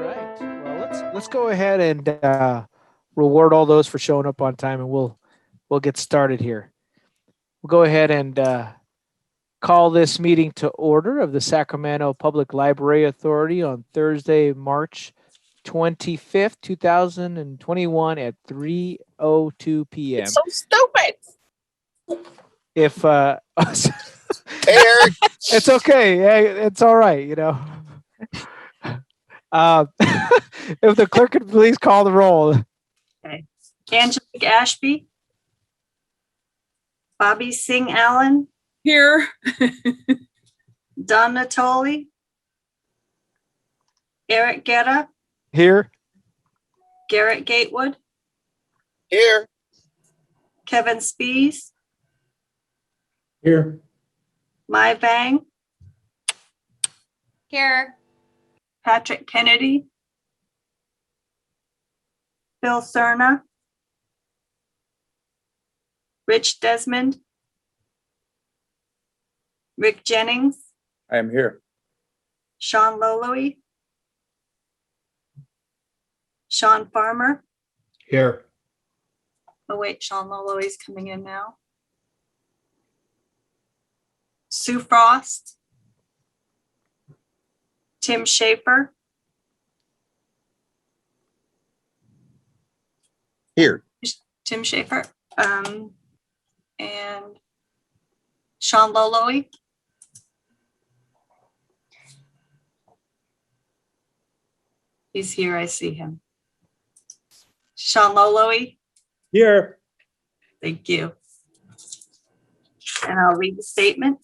right. Well, let's go ahead and reward all those for showing up on time, and we'll get started here. We'll go ahead and call this meeting to order of the Sacramento Public Library Authority on Thursday, March 25th, 2021 at 3:02 p.m. It's so stupid. If Eric. it's okay, it's all right, you know. If the clerk could please call the roll. Okay. Angelique Ashby. Bobby Singh Allen. Here. Don Natoli. Eric Guetta. Here. Garrett Gatewood. Here. Kevin Spees. Here. Mai Vang. Here. Patrick Kennedy. Phil Cerna. Rich Desmond. Rick Jennings. I am here. Sean Loloe. Sean Farmer. Here. Oh wait, Sean Loloe is coming in now. Sue Frost. Tim Schaefer. Here. Tim Schaefer. And Sean Loloe. He's here, I see him. Sean Loloe. Here. Thank you. And I'll read the statement.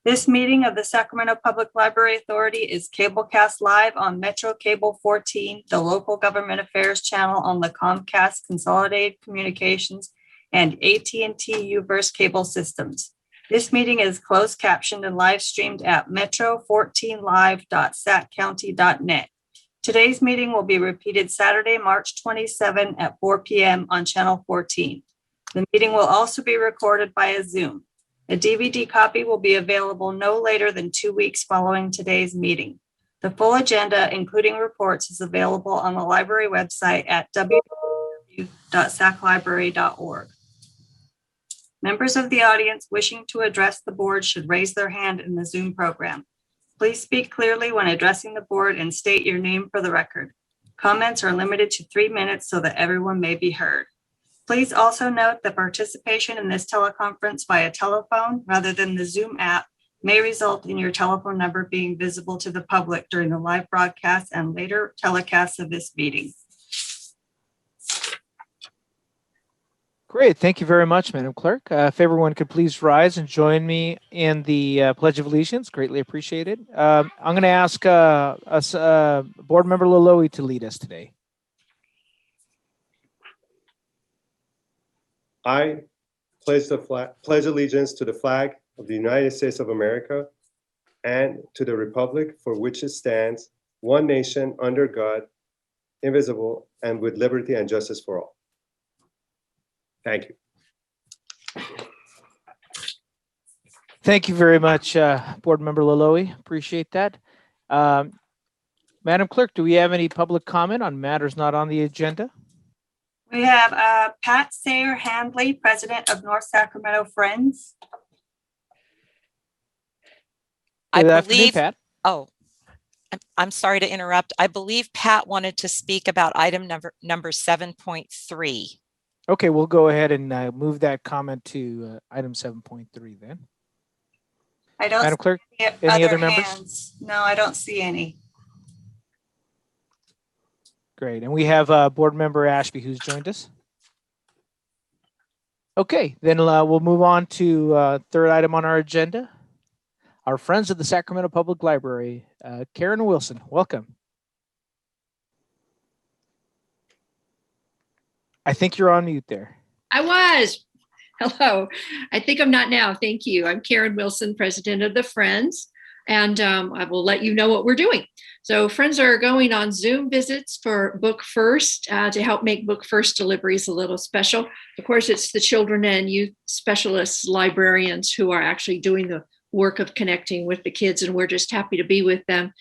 This meeting of the Sacramento Public Library Authority is cablecast live on Metro Cable 14, the local government affairs channel on the Comcast Consolidated Communications and AT&T Uverse cable systems. This meeting is closed captioned and live streamed at metro14live.saccounty.net. Today's meeting will be repeated Saturday, March 27 at 4 p.m. on channel 14. The meeting will also be recorded via Zoom. A DVD copy will be available no later than 2 weeks following today's meeting. The full agenda, including reports, is available on the library website at www.saclibrary.org. Members of the audience wishing to address the board should raise their hand in the Zoom program. Please speak clearly when addressing the board and state your name for the record. Comments are limited to 3 minutes so that everyone may be heard. Please also note that participation in this teleconference via telephone rather than the Zoom app may result in your telephone number being visible to the public during the live broadcast and later telecasts of this meeting. Great. Thank you very much, Madam Clerk. If everyone could please rise and join me in the Pledge of Allegiance, greatly appreciated. I'm going to ask Board Member Loloe to lead us today. I pledge allegiance to the flag of the United States of America and to the republic for which it stands, one nation under God, indivisible, and with liberty and justice for all. Thank you. Thank you very much, Board Member Loloe. Appreciate that. Madam Clerk, do we have any public comment on matters not on the agenda? We have Pat Sayer Handley, President of North Sacramento Friends. Good I afternoon, believe, Pat. oh, I'm sorry to interrupt. I believe Pat wanted to speak about item number 7.3. Okay, we'll go ahead and move that comment to item 7.3 then. I don't Madam Clerk, see any other members? hands. No, I don't see any. Great. And we have Board Member Ashby who's joined us. Okay, then we'll move on to third item on our agenda. Our friends of the Sacramento Public Library, Karen Wilson, welcome. I think you're on mute there. I was. Hello. I think I'm not now. Thank you. I'm Karen Wilson, President of the Friends, and I will let you know what we're doing. So Friends are going on Zoom visits for Book First to help make Book First deliveries a little special. Of course, it's the children and youth specialists, librarians who are actually doing the work of connecting with the kids, and we're just happy to be with them.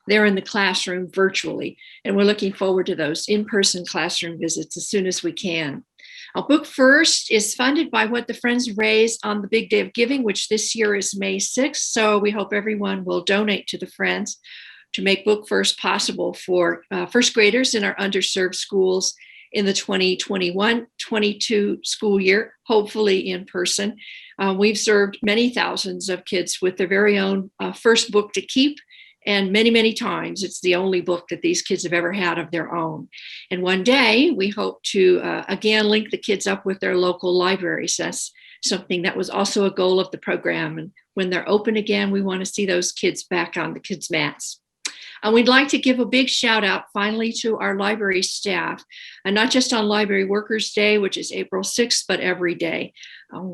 they're in the classroom virtually. And we're looking forward to those in-person classroom visits as soon as we can. Book First is funded by what the Friends raise on the big day of giving, which this year is May 6th. So we hope everyone will donate to the Friends to make Book First possible for first graders in our underserved schools in the 2021-22 school year, hopefully in person. We've served many thousands of kids with their very own first book to keep. And many, many times, it's the only book that these kids have ever had of their own. And one day, we hope to, again, link the kids up with their local libraries. That's something that was also a goal of the program. And when they're open again, we want to see those kids back on the kids' mats. And we'd like to give a big shout out finally to our library staff, and not just on Library Workers Day, which is April 6th, but every day.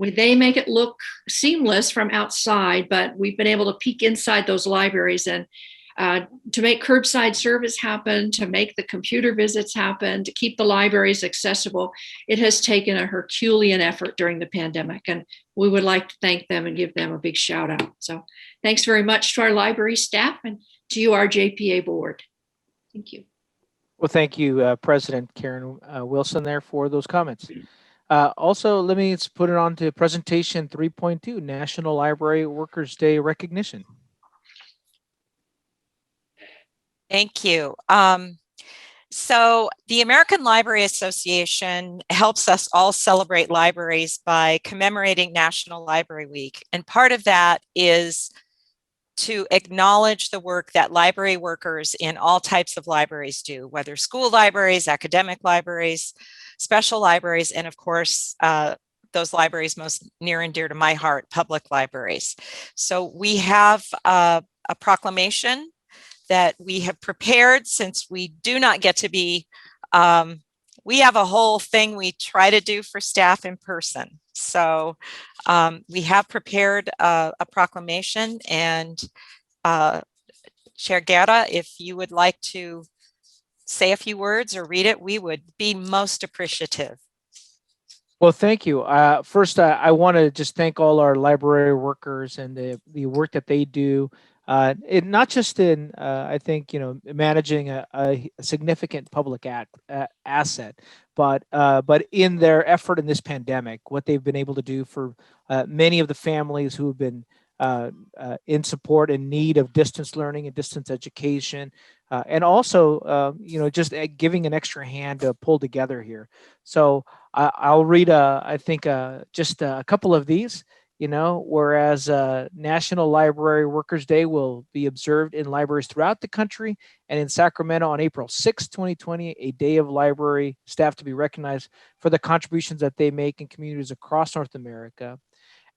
They make it look seamless from outside, but we've been able to peek inside those libraries and to make curbside service happen, to make the computer visits happen, to keep the libraries accessible. It has taken a Herculean effort during the pandemic, and we would like to thank them and give them a big shout out. So thanks very much to our library staff and to you, our JPA board. Thank you. Well, thank you, President Karen Wilson there for those comments. Also, let me put it on to presentation 3.2, National Library Workers Day recognition. Thank you. So the American Library Association helps us all celebrate libraries by commemorating National Library Week. And part of that is to acknowledge the work that library workers in all types of libraries do, whether school libraries, academic libraries, special libraries, and of course, those libraries most near and dear to my heart, public libraries. So we have a proclamation that we have prepared, since we do not get to be, we have a whole thing we try to do for staff in person. So we have prepared a proclamation, and Chair Guerra, if you would like to say a few words or read it, we would be most appreciative. Well, thank you. First, I want to just thank all our library workers and the work that they do. Not just in, I think, managing a significant public asset, but in their effort in this pandemic, what they've been able to do for many of the families who have been in support and need of distance learning and distance education, and also, just giving an extra hand to pull together here. So I'll read, I think, just a couple of these. Whereas National Library Workers Day will be observed in libraries throughout the country, and in Sacramento on April 6, 2020, a day of library staff to be recognized for the contributions that they make in communities across North America.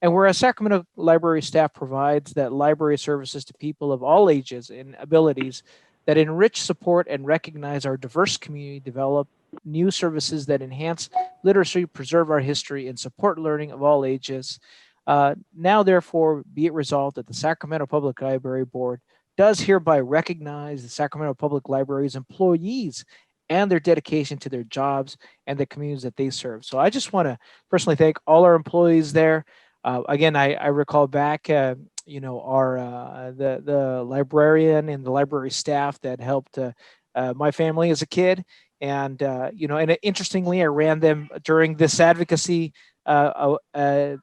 And whereas Sacramento Library staff provides that library services to people of all ages and abilities that enrich, support, and recognize our diverse community, develop new services that enhance literacy, preserve our history, and support learning of all ages. Now, therefore, be it resolved that the Sacramento Public Library Board does hereby recognize the Sacramento Public Library's employees and their dedication to their jobs and the communities that they serve. So I just want to personally thank all our employees there. Again, I recall back, the librarian and the library staff that helped my family as a kid. And, and interestingly, I ran them during this advocacy a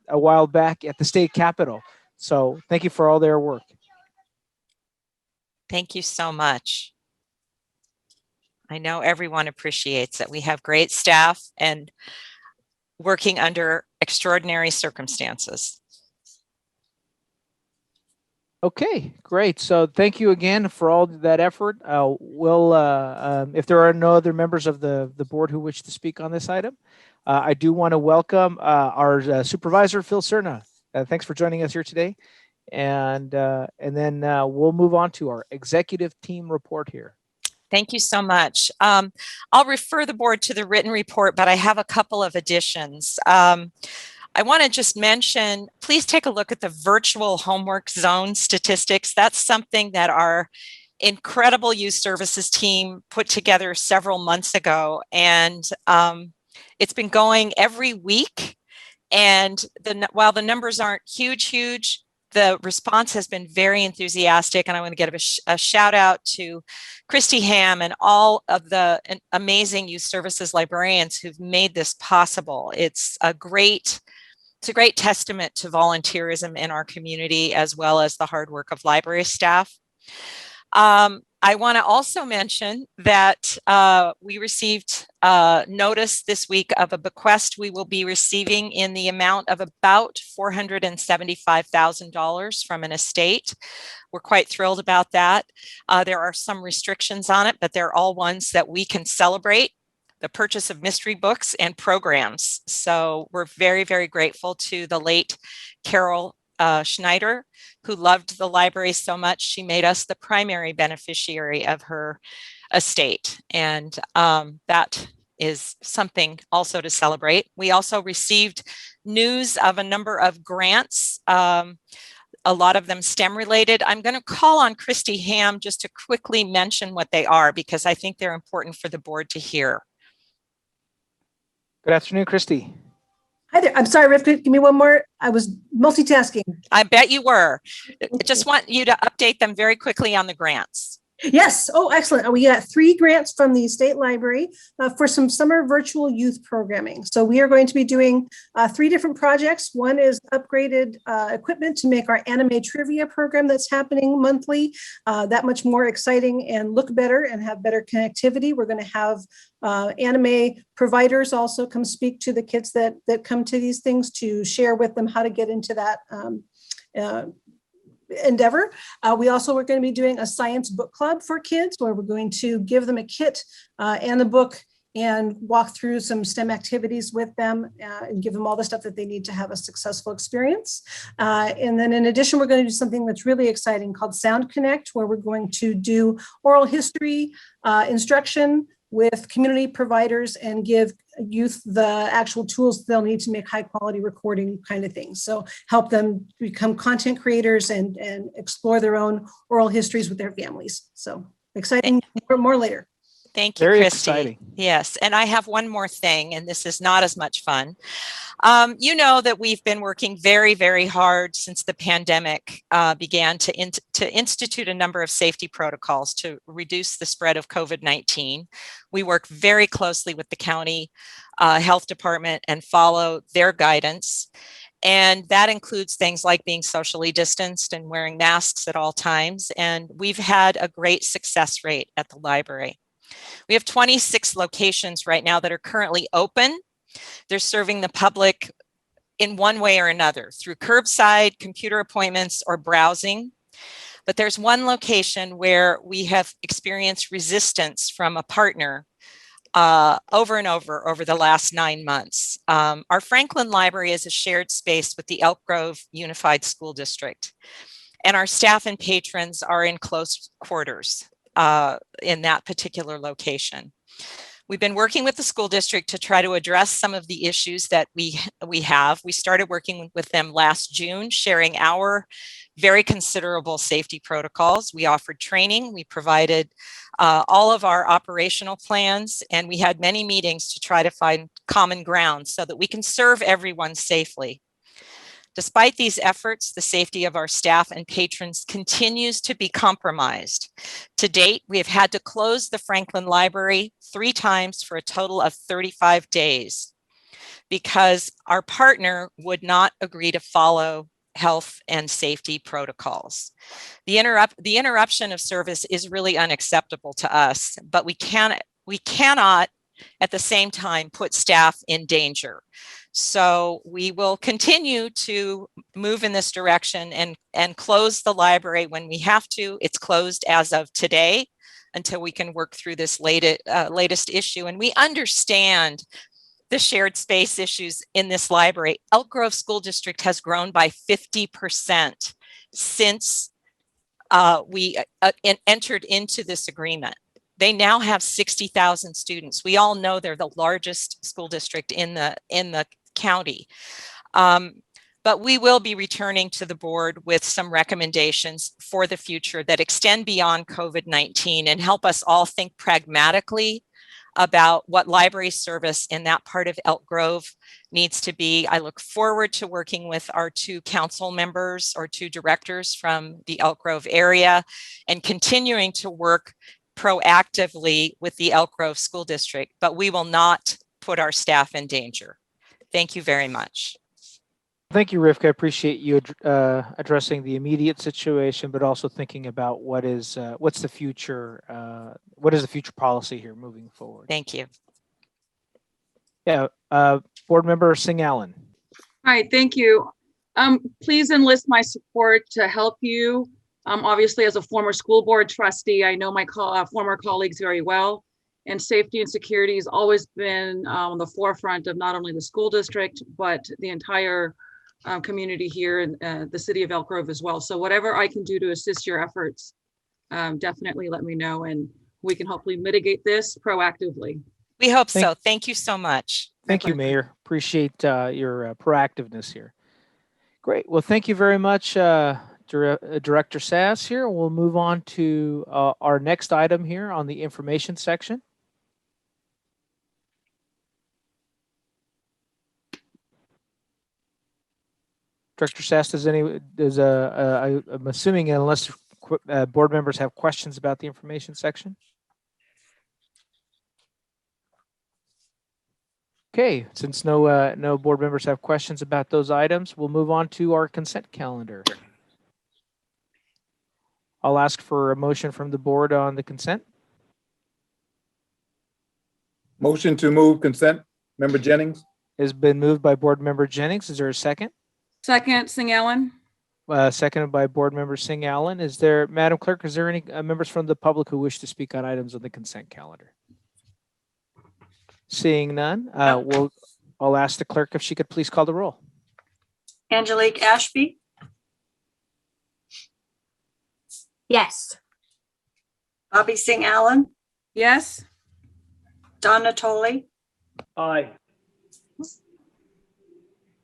while back at the state capitol. So thank you for all their work. Thank you so much. I know everyone appreciates that we have great staff and working under extraordinary circumstances. Okay, great. So thank you again for all that effort. If there are no other members of the board who wish to speak on this item, I do want to welcome our supervisor, Phil Cerna. Thanks for joining us here today. And then we'll move on to our executive team report here. Thank you so much. I'll refer the board to the written report, but I have a couple of additions. I want to just mention, please take a look at the virtual homework zone statistics. That's something that our incredible youth services team put together several months ago. And it's been going every week. And while the numbers aren't huge, the response has been very enthusiastic, and I want to give a shout out to Christy Ham and all of the amazing youth services librarians who've made this possible. It's a great testament to volunteerism in our community, as well as the hard work of library staff. I want to also mention that we received notice this week of a bequest we will be receiving in the amount of about $475,000 from an estate. We're quite thrilled about that. There are some restrictions on it, but they're all ones that we can celebrate: the purchase of mystery books and programs. So we're very, very grateful to the late Carol Schneider, who loved the library so much, she made us the primary beneficiary of her estate. And that is something also to celebrate. We also received news of a number of grants, a lot of them STEM related. I'm going to call on Christy Ham just to quickly mention what they are, because I think they're important for the board to hear. Good afternoon, Christy. Hi there. I'm sorry, Rivka, give me one more. I was multitasking. I bet you were. I just want you to update them very quickly on the grants. Yes. Oh, excellent. We got 3 grants from the state library for some summer virtual youth programming. So we are going to be doing 3 different projects. One is upgraded equipment to make our anime trivia program that's happening monthly that much more exciting and look better and have better connectivity. We're going to have anime providers also come speak to the kids that come to these things to share with them how to get into that endeavor. We also are going to be doing a science book club for kids, where we're going to give them a kit and the book and walk through some STEM activities with them and give them all the stuff that they need to have a successful experience. And then in addition, we're going to do something that's really exciting called Sound Connect, where we're going to do oral history instruction with community providers and give youth the actual tools they'll need to make high quality recording kind of things. So help them become content creators and explore their own oral histories with their families. So exciting, more later. Thank you, Very Christy. exciting. Yes, and I have one more thing, and this is not as much fun. You know that we've been working very, very hard since the pandemic began to institute a number of safety protocols to reduce the spread of COVID-19. We work very closely with the county health department and follow their guidance. And that includes things like being socially distanced and wearing masks at all times. And we've had a great success rate at the library. We have 26 locations right now that are currently open. They're serving the public in one way or another, through curbside, computer appointments, or browsing. But there's one location where we have experienced resistance from a partner over and over the last 9 months. Our Franklin Library is a shared space with the Elk Grove Unified School District, and our staff and patrons are in close quarters in that particular location. We've been working with the school district to try to address some of the issues that we have. We started working with them last June, sharing our very considerable safety protocols. We offered training, we provided all of our operational plans, and we had many meetings to try to find common ground so that we can serve everyone safely. Despite these efforts, the safety of our staff and patrons continues to be compromised. To date, we have had to close the Franklin Library 3 times for a total of 35 days because our partner would not agree to follow health and safety protocols. The interruption of service is really unacceptable to us, but we cannot at the same time put staff in danger. So we will continue to move in this direction and close the library when we have to. It's closed as of today until we can work through this latest issue. And we understand the shared space issues in this library. Elk Grove School District has grown by 50% since we entered into this agreement. They now have 60,000 students. We all know they're the largest school district in the county. But we will be returning to the board with some recommendations for the future that extend beyond COVID-19 and help us all think pragmatically about what library service in that part of Elk Grove needs to be. I look forward to working with our 2 council members or 2 directors from the Elk Grove area and continuing to work proactively with the Elk Grove School District, but we will not put our staff in danger. Thank you very much. Thank you, Rivka. I appreciate you addressing the immediate situation, but also thinking about what's the future, what is the future policy here moving forward. Thank you. Yeah, Board Member Singh Allen. Hi, thank you. Please enlist my support to help you. Obviously, as a former school board trustee, I know my former colleagues very well, and safety and security has always been on the forefront of not only the school district, but the entire community here in the city of Elk Grove as well. So whatever I can do to assist your efforts, definitely let me know, and we can hopefully mitigate this proactively. We hope so. Thank you so much. Thank you, Mayor. Appreciate your proactiveness here. Great. Well, thank you very much, Director Sass here. We'll move on to our next item here on the information section. Director Sass, I'm assuming unless board members have questions about the information section. Okay, since no board members have questions about those items, we'll move on to our consent calendar. I'll ask for a motion from the board on the consent. Motion to move consent, Member Jennings. Has been moved by Board Member Jennings. Is there a second? Second, Singh Allen. Seconded by Board Member Singh Allen. Madam Clerk, is there any members from the public who wish to speak on items on the consent calendar? Seeing none, I'll ask the clerk if she could please call the roll. Angelique Ashby, Yes. Bobby Singh Allen, Yes. Don Natoli, Aye.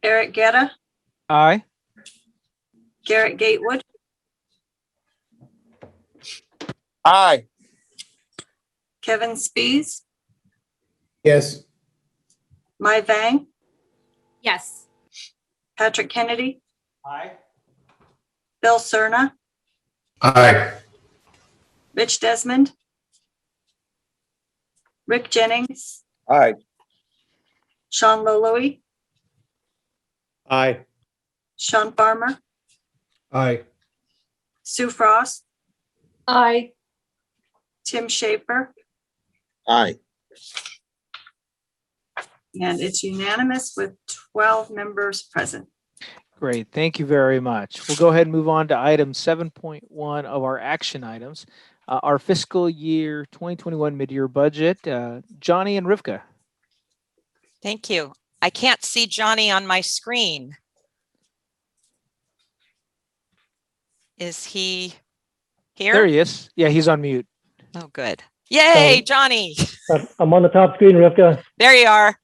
Eric Guetta, Aye. Garrett Gatewood, Aye. Kevin Spees, Yes. Mai Vang, Yes. Patrick Kennedy, Aye. Bill Cerna, Aye. Rich Desmond, Rick Jennings, Aye. Sean Loloe, Aye. Sean Farmer, Aye. Sue Frost, Aye. Tim Schaefer, Aye. and it's unanimous with 12 members present. Great, thank you very much. We'll go ahead and move on to item 7.1 of our action items. Our fiscal year 2021 mid-year budget. Johnny and Rivka. Thank you. I can't see Johnny on my screen. Is he here? There he is. Yeah, he's on mute. Oh, good. Yay, Johnny. I'm on the top screen, Rivka. There you are.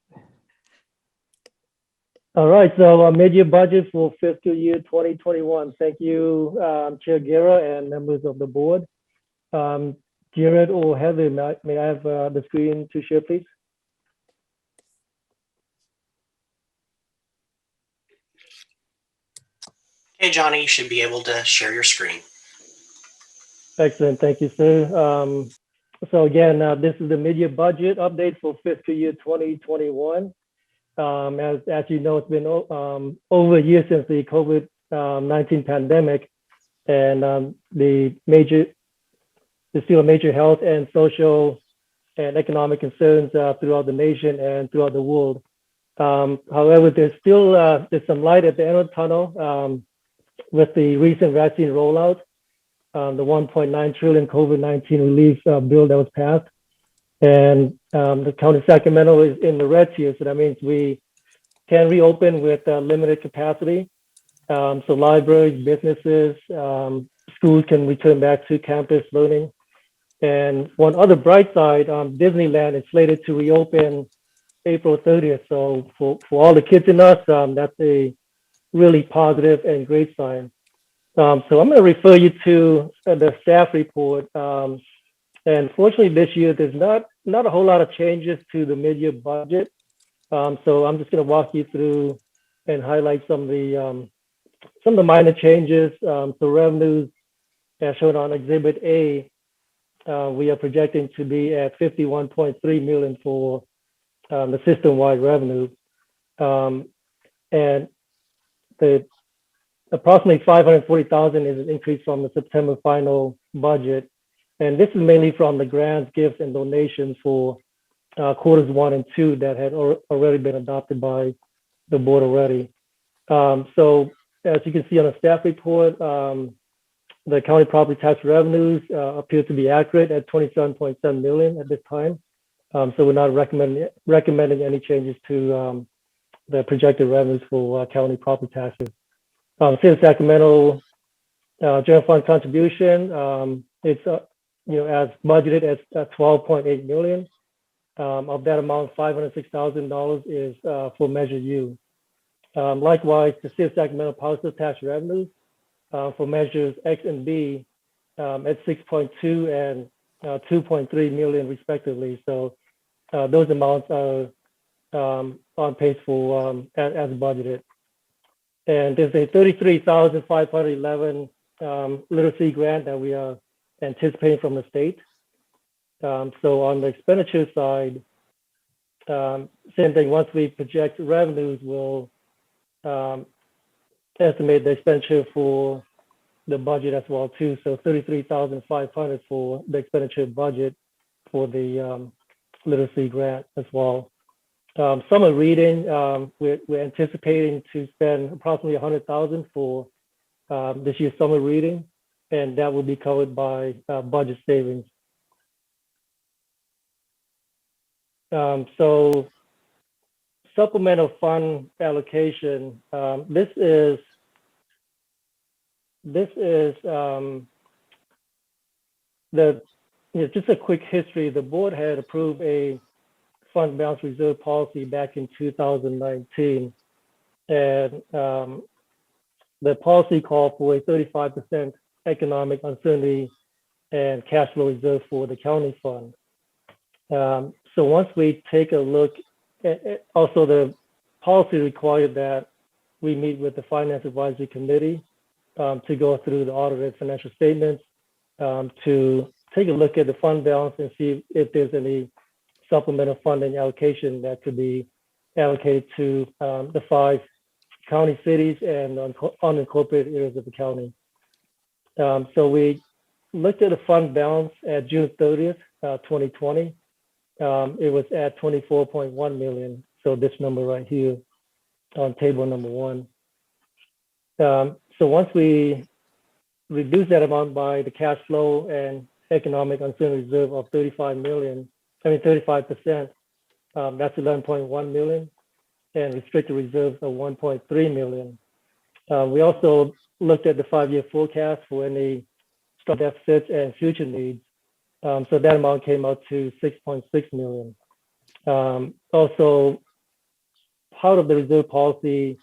All right, so our mid-year budget for fiscal year 2021. Thank you, Chair Guerra and members of the board. Jared or Heather, may I have the screen to share, please? Hey, Johnny, you should be able to share your screen. Excellent, thank you, sir. So again, this is the mid-year budget update for fiscal year 2021. As you know, it's been over a year since the COVID-19 pandemic, and there's still major health and social and economic concerns throughout the nation and throughout the world. However, there's some light at the end of the tunnel with the recent vaccine rollout, the 1.9 trillion COVID-19 relief bill that was passed. And the county of Sacramento is in the red here, so that means we can reopen with limited capacity. So libraries, businesses, schools can return back to campus learning. And one other bright side, Disneyland is slated to reopen April 30th. So for all the kids in us, that's a really positive and great sign. So I'm going to refer you to the staff report. And fortunately, this year, there's not not a whole lot of changes to the mid-year budget. So I'm just going to walk you through and highlight some of the minor changes. So revenues, as shown on Exhibit A, we are projecting to be at 51.3 million for the system-wide revenue, and the approximately 540,000 is an increase from the September final budget, and this is mainly from the grants, gifts, and donations for quarters 1 and 2 that had already been adopted by the board already. So as you can see on the staff report, the county property tax revenues appear to be accurate at 27.7 million at this time. So we're not recommending any changes to the projected revenues for county property taxes. City of Sacramento general fund contribution, it's as budgeted at 12.8 million. Of that amount, $506,000 is for Measure U. Likewise, the City of Sacramento positive tax revenues for measures X and B at 6.2 and 2.3 million respectively. So those amounts are on pace for as budgeted. And there's a 33,511 literacy grant that we are anticipating from the state. So on the expenditure side, same thing. Once we project revenues, we'll estimate the expenditure for the budget as well too. So 33,500 for the expenditure budget for the literacy grant as well. Summer reading, we're anticipating to spend approximately 100,000 for this year's summer reading, and that will be covered by budget savings. So supplemental fund allocation, this is just a quick history. The board had approved a fund balance reserve policy back in 2019, and the policy called for a 35% economic uncertainty and cash flow reserve for the county fund. So once we take a look at, also the policy required that we meet with the Finance Advisory Committee to go through the audited financial statements, to take a look at the fund balance and see if there's any supplemental funding allocation that could be allocated to the 5 county cities and unincorporated areas of the county. So we looked at the fund balance at June 30th, 2020. It was at 24.1 million. So this number right here on table number 1. So once we reduce that amount by the cash flow and economic uncertainty reserve of 35%, that's 11.1 million, and restricted reserves of 1.3 million. We also looked at the 5-year forecast for any structural deficits and future needs. So that amount came out to 6.6 million. Also, part of the reserve policy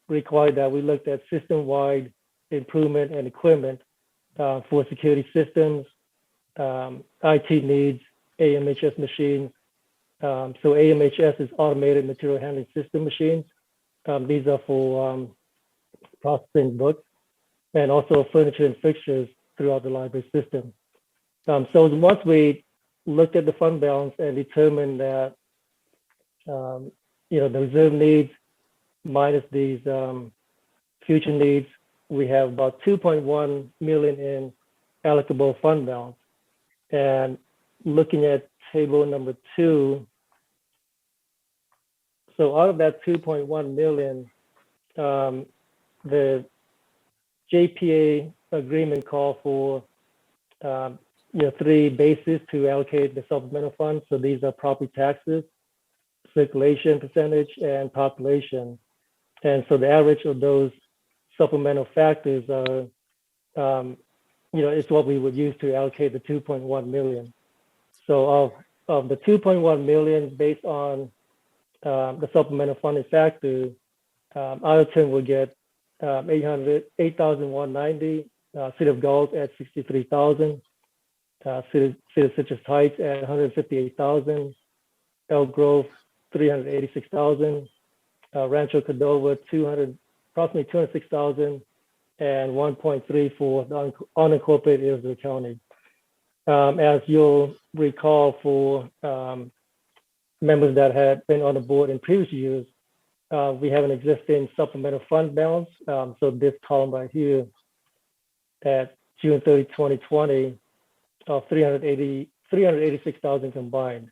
required that we looked at system-wide improvement and equipment for security systems, IT needs, AMHS machines. So AMHS is automated material handling system machines. These are for processing books, and also furniture and fixtures throughout the library system. So once we looked at the fund balance and determined that the reserve needs minus these future needs, we have about 2.1 million in allocable fund balance. And looking at table number 2, so out of that 2.1 million, the JPA agreement called for 3 bases to allocate the supplemental funds. So these are property taxes, circulation percentage, and population. And so the average of those supplemental factors are, it's what we would use to allocate the 2.1 million. So of the 2.1 million based on the supplemental funding factor, Arlington will get 8,190, City of Gulf at 63,000, City of Citrus Heights at 158,000, Elk Grove 386,000, Rancho Cordova approximately 206,000, and 1.3 for the unincorporated areas of the county. As you'll recall, for members that had been on the board in previous years, we have an existing supplemental fund balance. So this column right here at June 30, 2020, of 386,000 combined.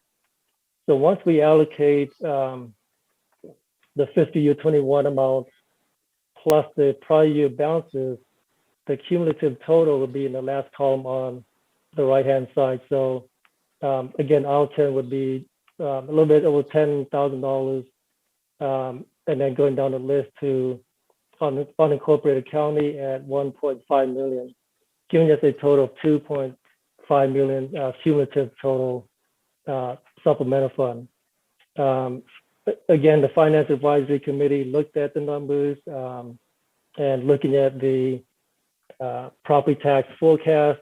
So once we allocate the fiscal year 21 amounts plus the prior year balances, the cumulative total will be in the last column on the right-hand side. So again, our turn would be a little bit over $10,000, and then going down the list to unincorporated county at 1.5 million, giving us a total of 2.5 million cumulative total supplemental fund. Again, the Finance Advisory Committee looked at the numbers and looking at the property tax forecast,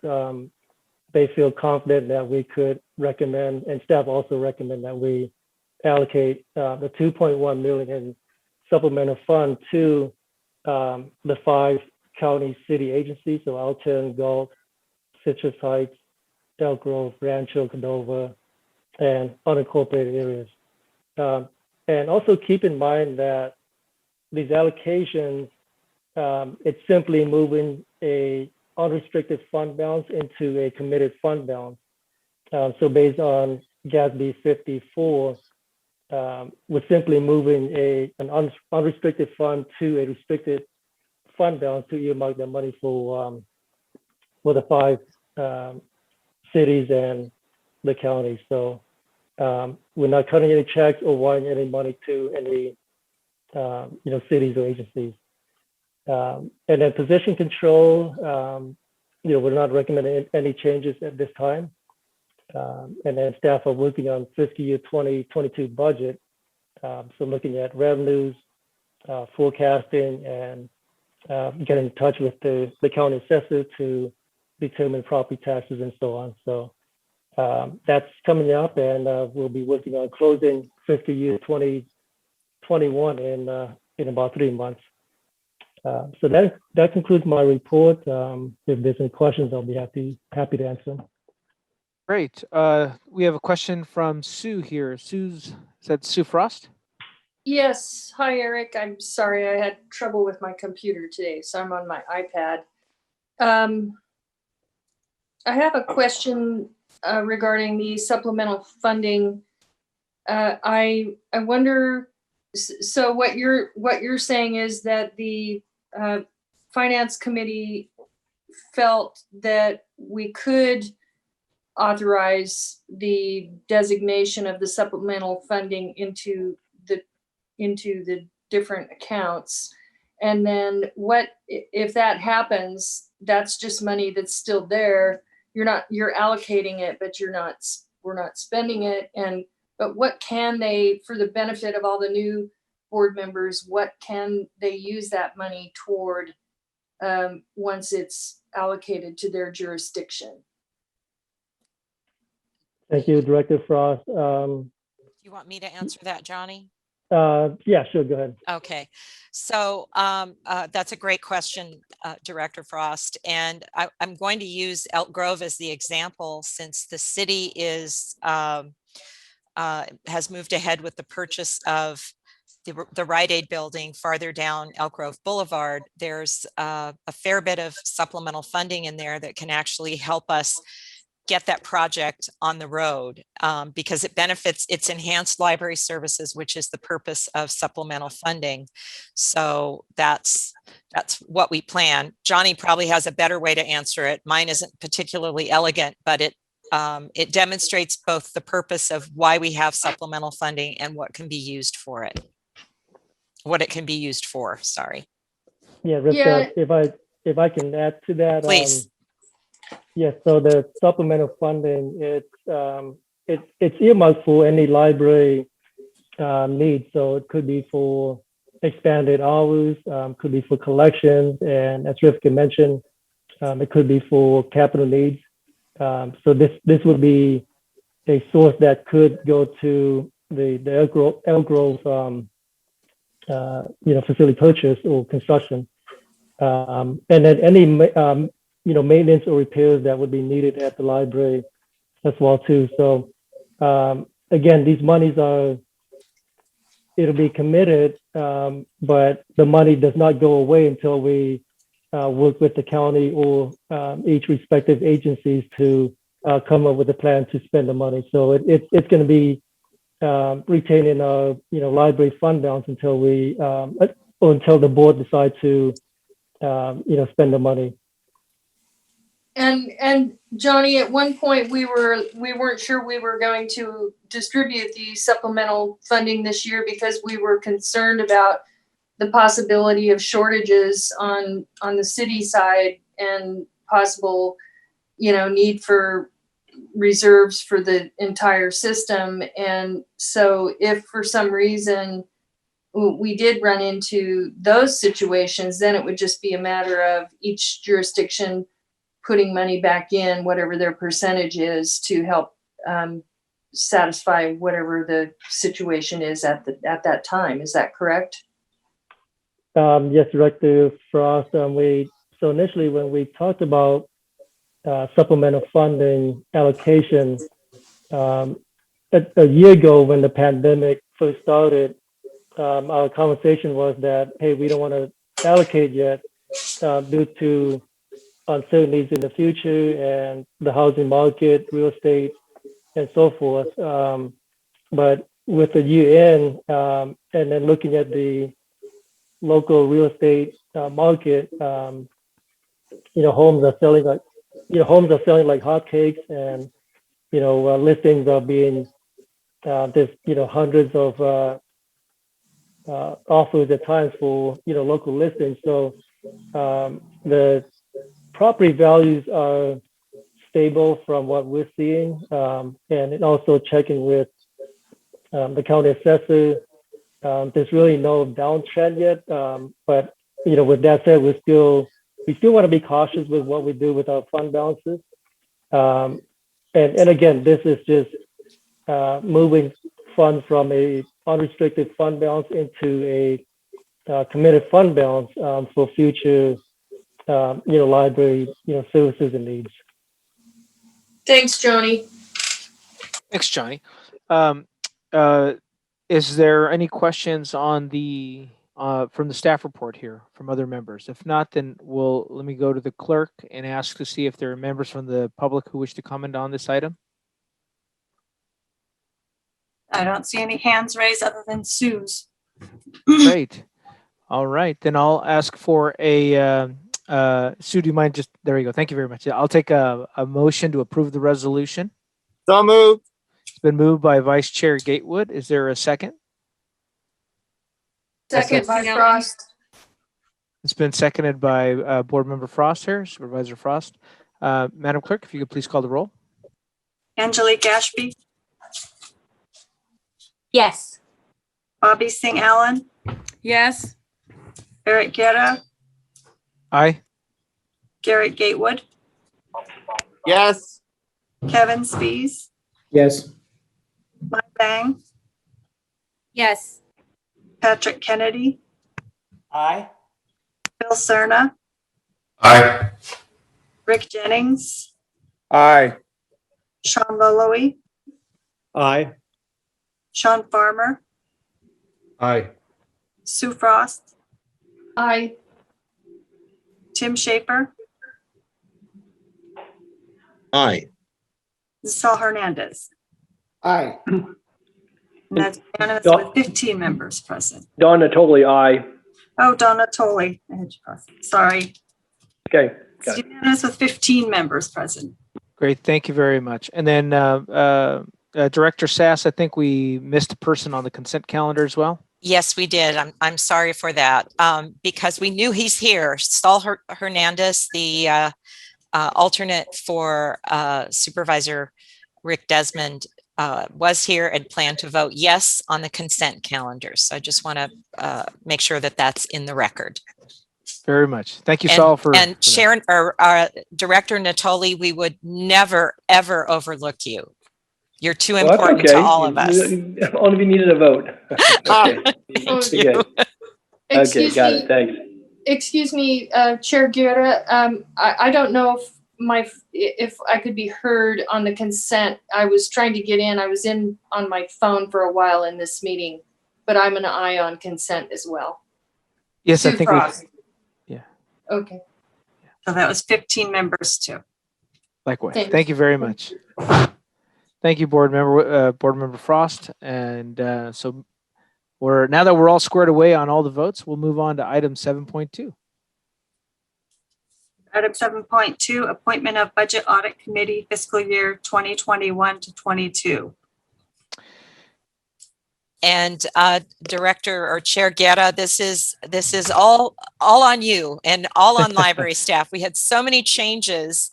they feel confident that we could recommend, and staff also recommend, that we allocate the 2.1 million in supplemental fund to the 5 county city agencies, so Alton, Gulf, Citrus Heights, Elk Grove, Rancho Cordova, and unincorporated areas. And also keep in mind that these allocations, it's simply moving a unrestricted fund balance into a committed fund balance. So based on GASB 54, we're simply moving an unrestricted fund to a restricted fund balance to earmark that money for the 5 cities and the county. So we're not cutting any checks or wiring any money to any cities or agencies. And then position control, we're not recommending any changes at this time. And then staff are working on fiscal year 2022 budget. So looking at revenues, forecasting, and getting in touch with the county assessor to determine property taxes and so on. So that's coming up, and we'll be working on closing fiscal year 2021 in about 3 months. So that concludes my report. If there's any questions, I'll be happy to answer them. Great. We have a question from Sue here. Is that Sue Frost? Yes. Hi, Eric. I'm sorry I had trouble with my computer today, so I'm on my iPad. I have a question regarding the supplemental funding. I wonder, so what you're saying is that the Finance Committee felt that we could authorize the designation of the supplemental funding into the different accounts. And then what if that happens? That's just money that's still there. You're allocating it, but we're not spending it. But what can they, for the benefit of all the new board members, what can they use that money toward once it's allocated to their jurisdiction? Thank you, Director Frost. Do you want me to answer that, Johnny? Yeah, sure, go ahead. Okay, so that's a great question, Director Frost. And I'm going to use Elk Grove as the example, since the city has moved ahead with the purchase of the Rite Aid building farther down Elk Grove Boulevard. There's a fair bit of supplemental funding in there that can actually help us get that project on the road, because it benefits its enhanced library services, which is the purpose of supplemental funding. So that's what we plan. Johnny probably has a better way to answer it. Mine isn't particularly elegant, but it demonstrates both the purpose of why we have supplemental funding and what can be used for it. What it can be used for, sorry. Yeah, Rivka, if I can add to that. Please. Yes, so the supplemental funding, it's earmarked for any library needs. So it could be for expanded hours, could be for collections, and as Rivka mentioned, it could be for capital needs. So this would be a source that could go to the Elk Grove facility purchase or construction, and then any maintenance or repairs that would be needed at the library as well too. So again, these monies it'll be committed, but the money does not go away until we work with the county or each respective agencies to come up with a plan to spend the money. So it's going to be retained in our library fund balance until until the board decide to spend the money. And Johnny, at one point we weren't sure we were going to distribute the supplemental funding this year because we were concerned about the possibility of shortages on the city side and possible, need for reserves for the entire system. And so if for some reason we did run into those situations, then it would just be a matter of each jurisdiction putting money back in, whatever their percentage is, to help satisfy whatever the situation is at that time. Is that correct? Yes, Director Frost. So initially when we talked about supplemental funding allocation a year ago when the pandemic first started, our conversation was that, hey, we don't want to allocate yet due to uncertainties in the future and the housing market, real estate, and so forth. But with the year end and then looking at the local real estate market, homes are selling like hotcakes, and listings are being there's hundreds of offers at times for local listings. So the property values are stable from what we're seeing, and also checking with the county assessor. There's really no downtrend yet, but with that said, we still want to be cautious with what we do with our fund balances. And again, this is just moving funds from a unrestricted fund balance into a committed fund balance for future library services and needs. Thanks, Johnny. Thanks, Johnny. Is there any questions on the from the staff report here from other members? If not, then let me go to the clerk and ask to see if there are members from the public who wish to comment on this item. I don't see any hands raised other than Sue's. Great. All right, then I'll ask for a Sue, do you mind just, there you go. Thank you very much. I'll take a motion to approve the resolution. So moved. It's been moved by Vice Chair Gatewood. Is there a second? Second by Frost. It's been seconded by Board Member Frost here, Supervisor Frost. Madam Clerk, if you could please call the roll. Angelique Ashby, Yes. Bobby Singh Allen, Yes. Eric Guerra, Aye. Garrett Gatewood, Yes. Kevin Spees, Yes. Mai Bang, Yes. Patrick Kennedy, Aye. Bill Cerna, Aye. Rick Jennings, Aye. Sean Loloe, Aye. Sean Farmer, Aye. Sue Frost, Aye. Tim Schaefer, Aye. Saul Hernandez. Aye. And that's unanimous with 15 members present. Don Natoli, aye. Oh, Donna Tolley. Sorry. Okay. It's unanimous with 15 members present. Great, thank you very much. And then Director Sass, I think we missed a person on the consent calendar as well. Yes, we did. I'm sorry for that, because we knew he's here. Saul Hernandez, the alternate for Supervisor Rick Desmond, was here and planned to vote yes on the consent calendar. So I just want to make sure that that's in the record. very much. Thank you, Saul, for and that. Sharon or Director Natoli, we would never ever overlook you. You're too Well, that's important to okay. all of us. Only we needed a vote. Okay. Thank Okay, you. good. Okay, Excuse got me. it. Thanks. Excuse me, Chair Guerra, I don't know if I could be heard on the consent. I was trying to get in. I was in on my phone for a while in this meeting, but I'm an aye on consent as well. Yes, I Sue think Frost. yeah. Okay. So that was 15 members too. Likewise. Thanks. Thank you very much. Thank you, Board Member Frost. And so now that we're all squared away on all the votes, we'll move on to item 7.2. Item 7.2, appointment of Budget Audit Committee fiscal year 2021 to 22. And Director or Chair Guerra, this is all on you and all on library staff. We had so many changes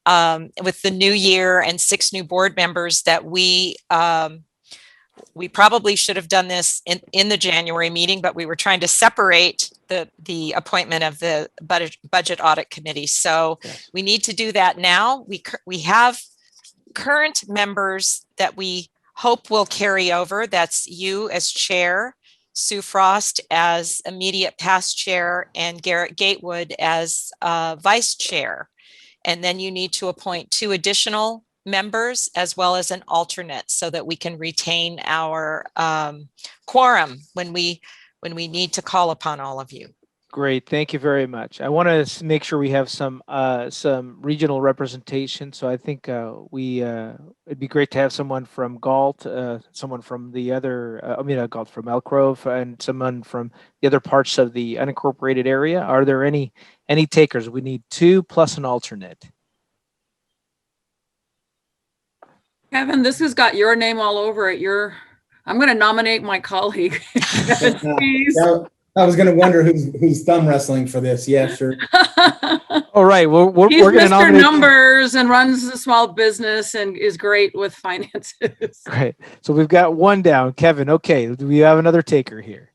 with the new year and 6 new board members that we probably should have done this in the January meeting, but we were trying to separate the appointment of the budget audit committee. So we need to do that now. We have current members that we hope will carry over. That's you as chair, Sue Frost as immediate past chair, and Garrett Gatewood as vice chair. And then you need to appoint 2 additional members as well as an alternate so that we can retain our quorum when we need to call upon all of you. Great, thank you very much. I want to make sure we have some regional representation. So I think it'd be great to have someone from Galt, someone from the other, Galt from Elk Grove, and someone from the other parts of the unincorporated area. Are there any takers? We need 2 plus an alternate. Kevin, this has got your name all over it. I'm going to nominate my colleague. Kevin, please. I was going to wonder who's thumb wrestling for this. Yeah, sure. All right. Well, we're going to Mr. nominate Numbers and runs a small business and is great with finances. Great. So we've got 1 down. Kevin, okay. Do we have another taker here?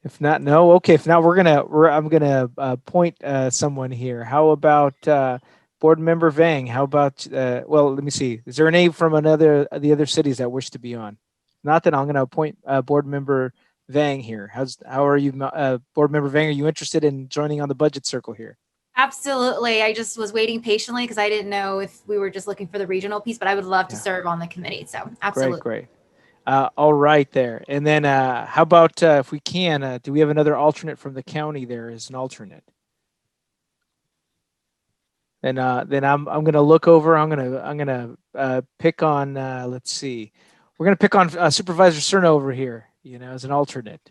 If not, no. Okay. If not, I'm gonna appoint someone here. How about Board Member Vang? How about well, let me see. Is there a name from the other cities that wish to be on? Not that I'm going to appoint Board Member Vang here. How are you, Board Member Vang? Are you interested in joining on the budget circle here? Absolutely. I just was waiting patiently because I didn't know if we were just looking for the regional piece, but I would love to serve on the committee. So absolutely. Great. All right there. And then how about if we can, do we have another alternate from the county there as an alternate? And then I'm going to look over. I'm going to pick on. Let's see. We're going to pick on Supervisor Cerna over here, as an alternate.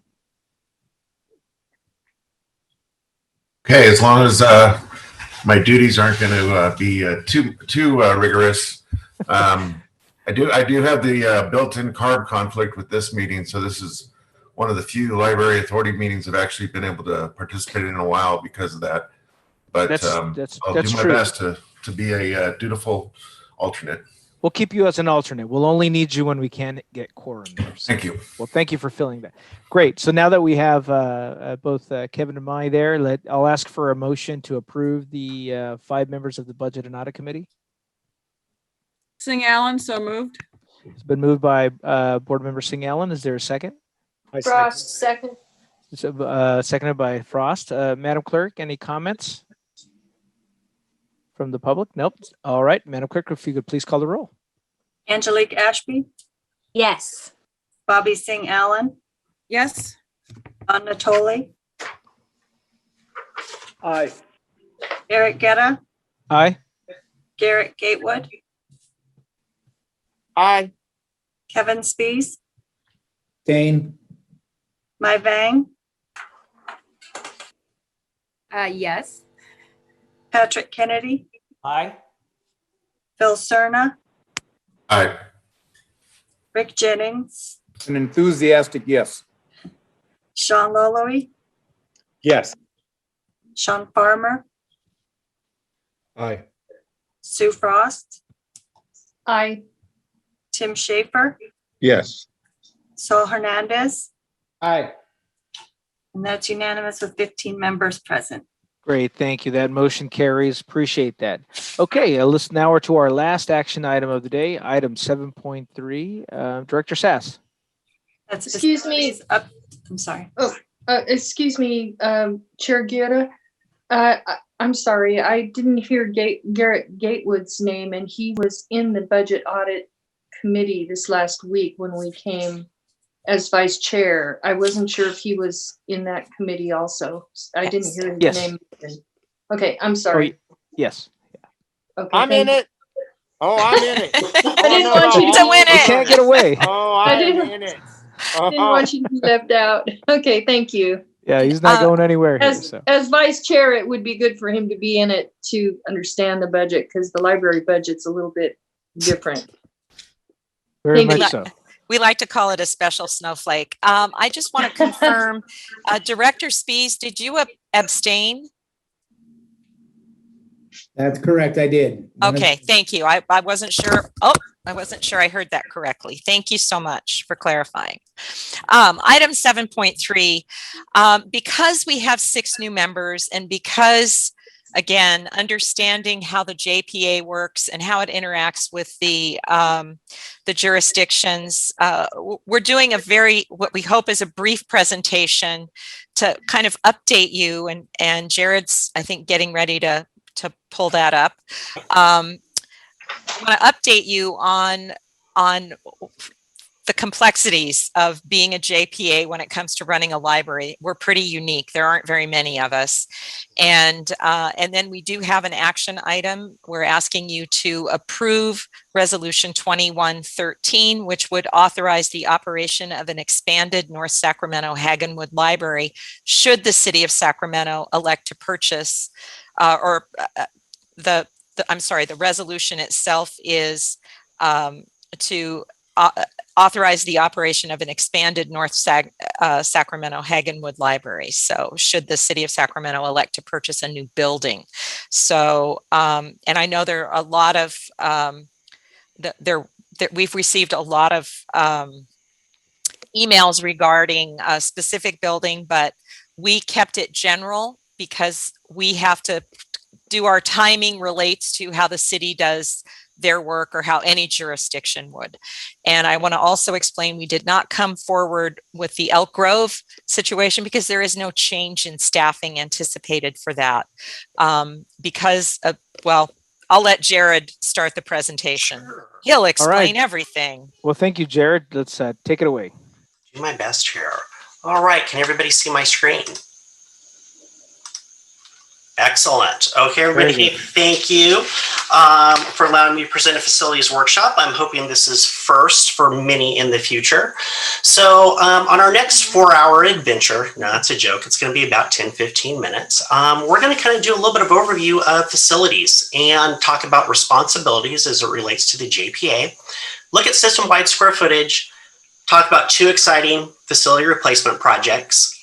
Okay, as long as my duties aren't going to be too rigorous. I do have the built-in carb conflict with this meeting, so this is one of the few library authority meetings I've actually been able to participate in a while because of that. But I'll do my best to be a dutiful alternate. We'll keep you as an alternate. We'll only need you when we can get quorum there. So, thank you. Well, thank you for filling that. Great. So now that we have both Kevin and Mai there, I'll ask for a motion to approve the 5 members of the Budget and Audit Committee. Singh Allen, so moved. It's been moved by Board Member Singh Allen. Is there a second? Frost, second. Seconded by Frost. Madam Clerk, any comments from the public? Nope. All right, Madam Clerk, if you could please call the roll. Angelique Ashby, Yes. Bobby Singh Allen, Yes. John Natoli, Aye. Eric Guerra, Aye. Garrett Gatewood, Aye. Kevin Spees, Dane. Mai Vang, Yes. Patrick Kennedy, Aye. Phil Cerna, Aye. Rick Jennings, An enthusiastic yes. Sean Loloe, Yes. Sean Farmer, Aye. Sue Frost, Aye. Tim Schaefer, Yes. Saul Hernandez, Aye. And that's unanimous with 15 members present. Great, thank you. That motion carries. Appreciate that. Okay, let's now we're to our last action item of the day, item 7.3. Director Sass. Excuse me. Facilities up. I'm sorry. Excuse me, Chair Guerra. I'm sorry, I didn't hear Garrett Gatewood's name, and he was in the Budget Audit Committee this last week when we came as vice chair. I wasn't sure if he was in that committee also. I didn't hear his name. Okay, I'm sorry. Yes. Okay, I'm in it. Oh, I'm in it. I didn't want you to win it. You can't get away. Oh, I'm in it. Didn't want you to be left out. Okay, thank you. Yeah, he's not going anywhere here. So. As vice chair, it would be good for him to be in it to understand the budget, because the library budget's a little bit different. Very much so. We like to call it a special snowflake. I just want to confirm, Director Spies, did you abstain? That's correct. I did. Okay, thank you. I wasn't sure. Oh, I wasn't sure I heard that correctly. Thank you so much for clarifying. Item 7.3, because we have 6 new members and because, again, understanding how the JPA works and how it interacts with the jurisdictions, we're doing what we hope is a brief presentation to kind of update you, and Jared's, I think, getting ready to pull that up. I want to update you on the complexities of being a JPA when it comes to running a library. We're pretty unique. There aren't very many of us. And then we do have an action item. We're asking you to approve Resolution 2113, which would authorize the operation of an expanded North Sacramento Hagenwood Library should the city of Sacramento elect to purchase the resolution itself is to authorize the operation of an expanded North Sacramento Hagenwood Library. So should the city of Sacramento elect to purchase a new building. So, and I know there are a lot of, we've received a lot of emails regarding a specific building, but we kept it general because we have to do our timing relates to how the city does their work or how any jurisdiction would. And I want to also explain, we did not come forward with the Elk Grove situation because there is no change in staffing anticipated for that. I'll let Jared start the presentation. Sure. He'll explain everything. Well, thank you, Jared. Let's take it away. Do my best, Chair. All right, can everybody see my screen? Excellent. Okay, everybody, thank you for allowing me to present a facilities workshop. I'm hoping this is first for many in the future. So on our next 4-hour adventure, no, that's a joke. It's going to be about 10-15 minutes. We're going to kind of do a little bit of overview of facilities and talk about responsibilities as it relates to the JPA, look at system-wide square footage, talk about 2 exciting facility replacement projects,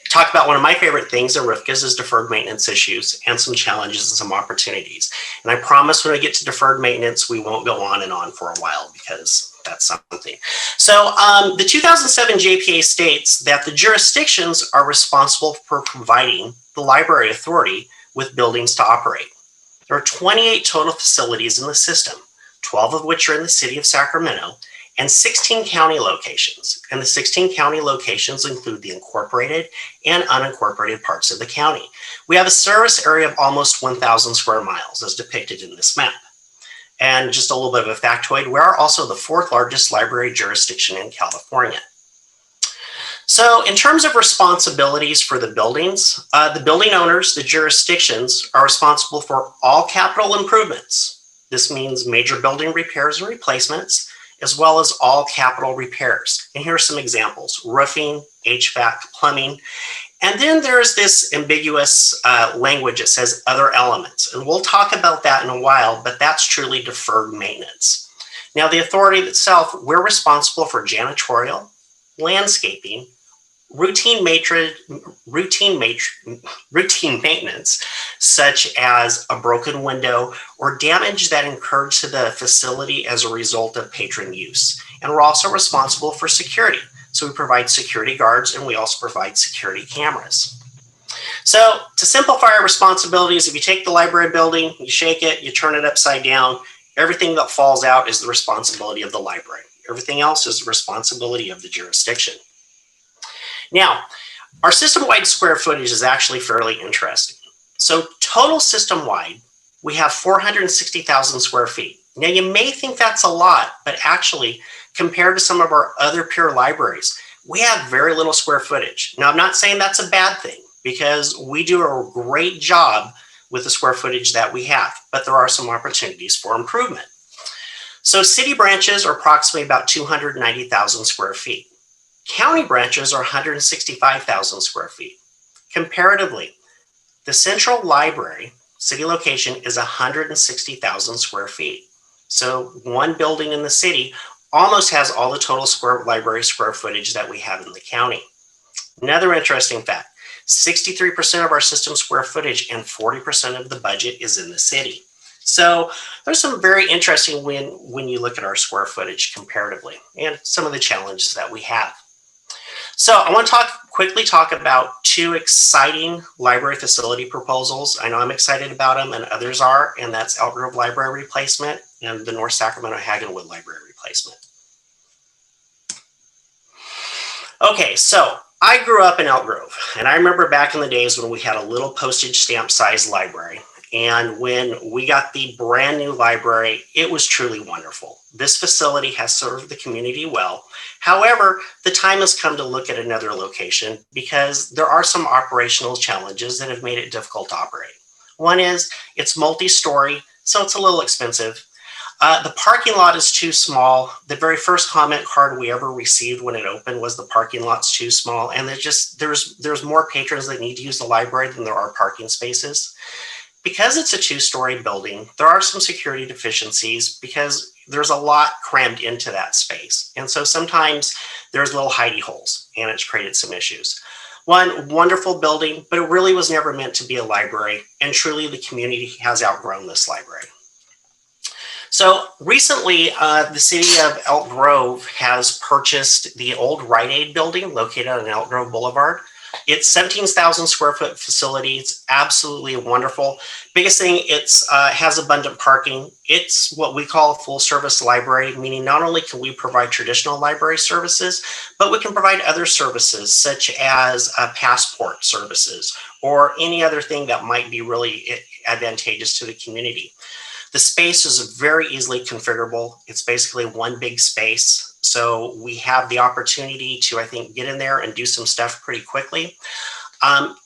talk about one of my favorite things in RFCAs is deferred maintenance issues and some challenges and some opportunities. And I promise when we get to deferred maintenance, we won't go on and on for a while because that's something. So the 2007 JPA states that the jurisdictions are responsible for providing the library authority with buildings to operate. There are 28 total facilities in the system, 12 of which are in the city of Sacramento, and 16 county locations. And the 16 county locations include the incorporated and unincorporated parts of the county. We have a service area of almost 1,000 square miles as depicted in this map. And just a little bit of a factoid, we are also the 4th largest library jurisdiction in California. So in terms of responsibilities for the buildings, the building owners, the jurisdictions, are responsible for all capital improvements. This means major building repairs and replacements, as well as all capital repairs. And here are some examples: roofing, HVAC, plumbing. And then there's this ambiguous language that says other elements. And we'll talk about that in a while, but that's truly deferred maintenance. Now, the authority itself, we're responsible for janitorial, landscaping, routine maintenance, such as a broken window or damage that occurred to the facility as a result of patron use. And we're also responsible for security. So we provide security guards and we also provide security cameras. So to simplify our responsibilities, if you take the library building, you shake it, you turn it upside down, everything that falls out is the responsibility of the library. Everything else is the responsibility of the jurisdiction. Now, our system-wide square footage is actually fairly interesting. So total system-wide, we have 460,000 square feet. Now you may think that's a lot, but actually compared to some of our other peer libraries, we have very little square footage. Now I'm not saying that's a bad thing because we do a great job with the square footage that we have, but there are some opportunities for improvement. So city branches are approximately about 290,000 square feet. County branches are 165,000 square feet. Comparatively, the central library, city location, is 160,000 square feet. So one building in the city almost has all the total library square footage that we have in the county. Another interesting fact, 63% of our system square footage and 40% of the budget is in the city. So there's some very interesting when you look at our square footage comparatively and some of the challenges that we have. So I want to quickly talk about two exciting library facility proposals. I know I'm excited about them and others are, and that's Elk Grove Library replacement and the North Sacramento Hagenwood Library replacement. Okay, so I grew up in Elk Grove, and I remember back in the days when we had a little postage stamp sized library. And when we got the brand new library, it was truly wonderful. This facility has served the community well. However, the time has come to look at another location because there are some operational challenges that have made it difficult to operate. One is it's multi-story, so it's a little expensive. The parking lot is too small. The very first comment card we ever received when it opened was the parking lot's too small. And there's more patrons that need to use the library than there are parking spaces. Because it's a two-story building, there are some security deficiencies because there's a lot crammed into that space. And so sometimes there's little hidey holes and it's created some issues. One wonderful building, but it really was never meant to be a library. And truly the community has outgrown this library. So recently, the city of Elk Grove has purchased the old Rite Aid building located on Elk Grove Boulevard. It's 17,000 square foot facility. It's absolutely wonderful. Biggest thing, it's has abundant parking. It's what we call a full service library, meaning not only can we provide traditional library services, but we can provide other services such as passport services or any other thing that might be really advantageous to the community. The space is very easily configurable. It's basically one big space. So we have the opportunity to, I think, get in there and do some stuff pretty quickly.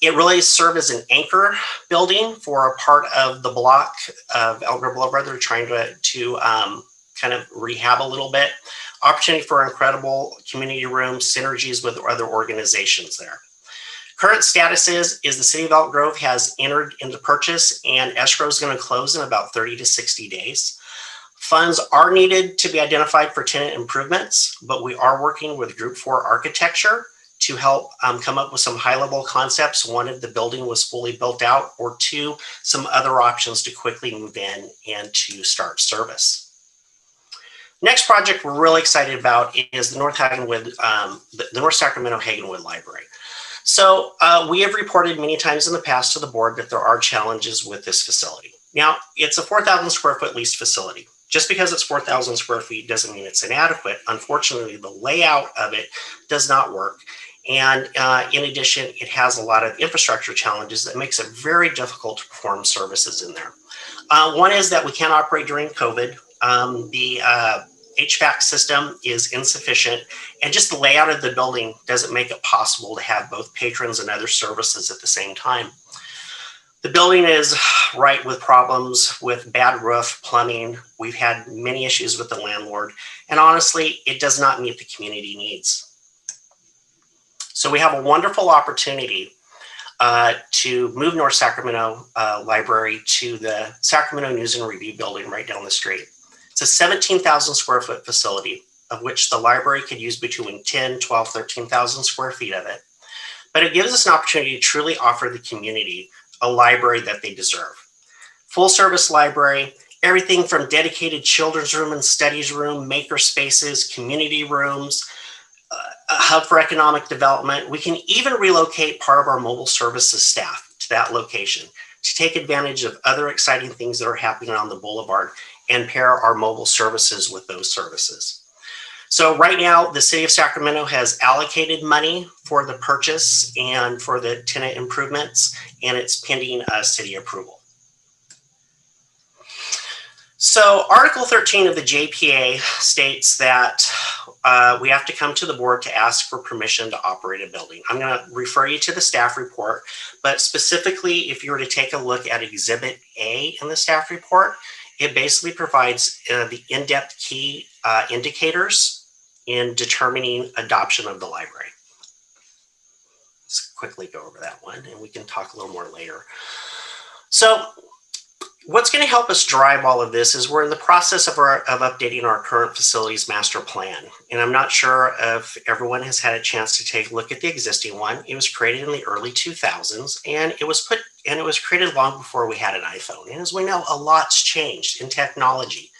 It really serves as an anchor building for a part of the block of Elk Grove Boulevard. They're trying to kind of rehab a little bit. Opportunity for incredible community rooms, synergies with other organizations there. Current status is the city of Elk Grove has entered into purchase and escrow is going to close in about 30 to 60 days. Funds are needed to be identified for tenant improvements, but we are working with Group 4 Architecture to help come up with some high-level concepts. One, if the building was fully built out, or two, some other options to quickly move in and to start service. Next project we're really excited about is the North Sacramento Hagenwood Library. So we have reported many times in the past to the board that there are challenges with this facility. Now, it's a 4,000 square foot leased facility. Just because it's 4,000 square feet doesn't mean it's inadequate. Unfortunately, the layout of it does not work. And in addition, it has a lot of infrastructure challenges that makes it very difficult to perform services in there. One is that we can't operate during COVID. The HVAC system is insufficient, and just the layout of the building doesn't make it possible to have both patrons and other services at the same time. The building is rife with problems with bad roof, plumbing. We've had many issues with the landlord, and honestly, it does not meet the community needs. So we have a wonderful opportunity to move North Sacramento Library to the Sacramento News and Review building right down the street. It's a 17,000 square foot facility, of which the library could use between 10, 12, 13,000 square feet of it. But it gives us an opportunity to truly offer the community a library that they deserve. Full service library, everything from dedicated children's room and studies room, maker spaces, community rooms, hub for economic development. We can even relocate part of our mobile services staff to that location to take advantage of other exciting things that are happening on the boulevard and pair our mobile services with those services. So right now, the city of Sacramento has allocated money for the purchase and for the tenant improvements, and it's pending city approval. So Article 13 of the JPA states that we have to come to the board to ask for permission to operate a building. I'm going to refer you to the staff report, but specifically, if you were to take a look at Exhibit A in the staff report, it basically provides the in-depth key indicators in determining adoption of the library. Let's quickly go over that one, and we can talk a little more later. So what's going to help us drive all of this is we're in the process of updating our current facilities master plan. And I'm not sure if everyone has had a chance to take a look at the existing one. It was created in the early 2000s, and it was created long before we had an iPhone. And as we know, a lot's changed in technology.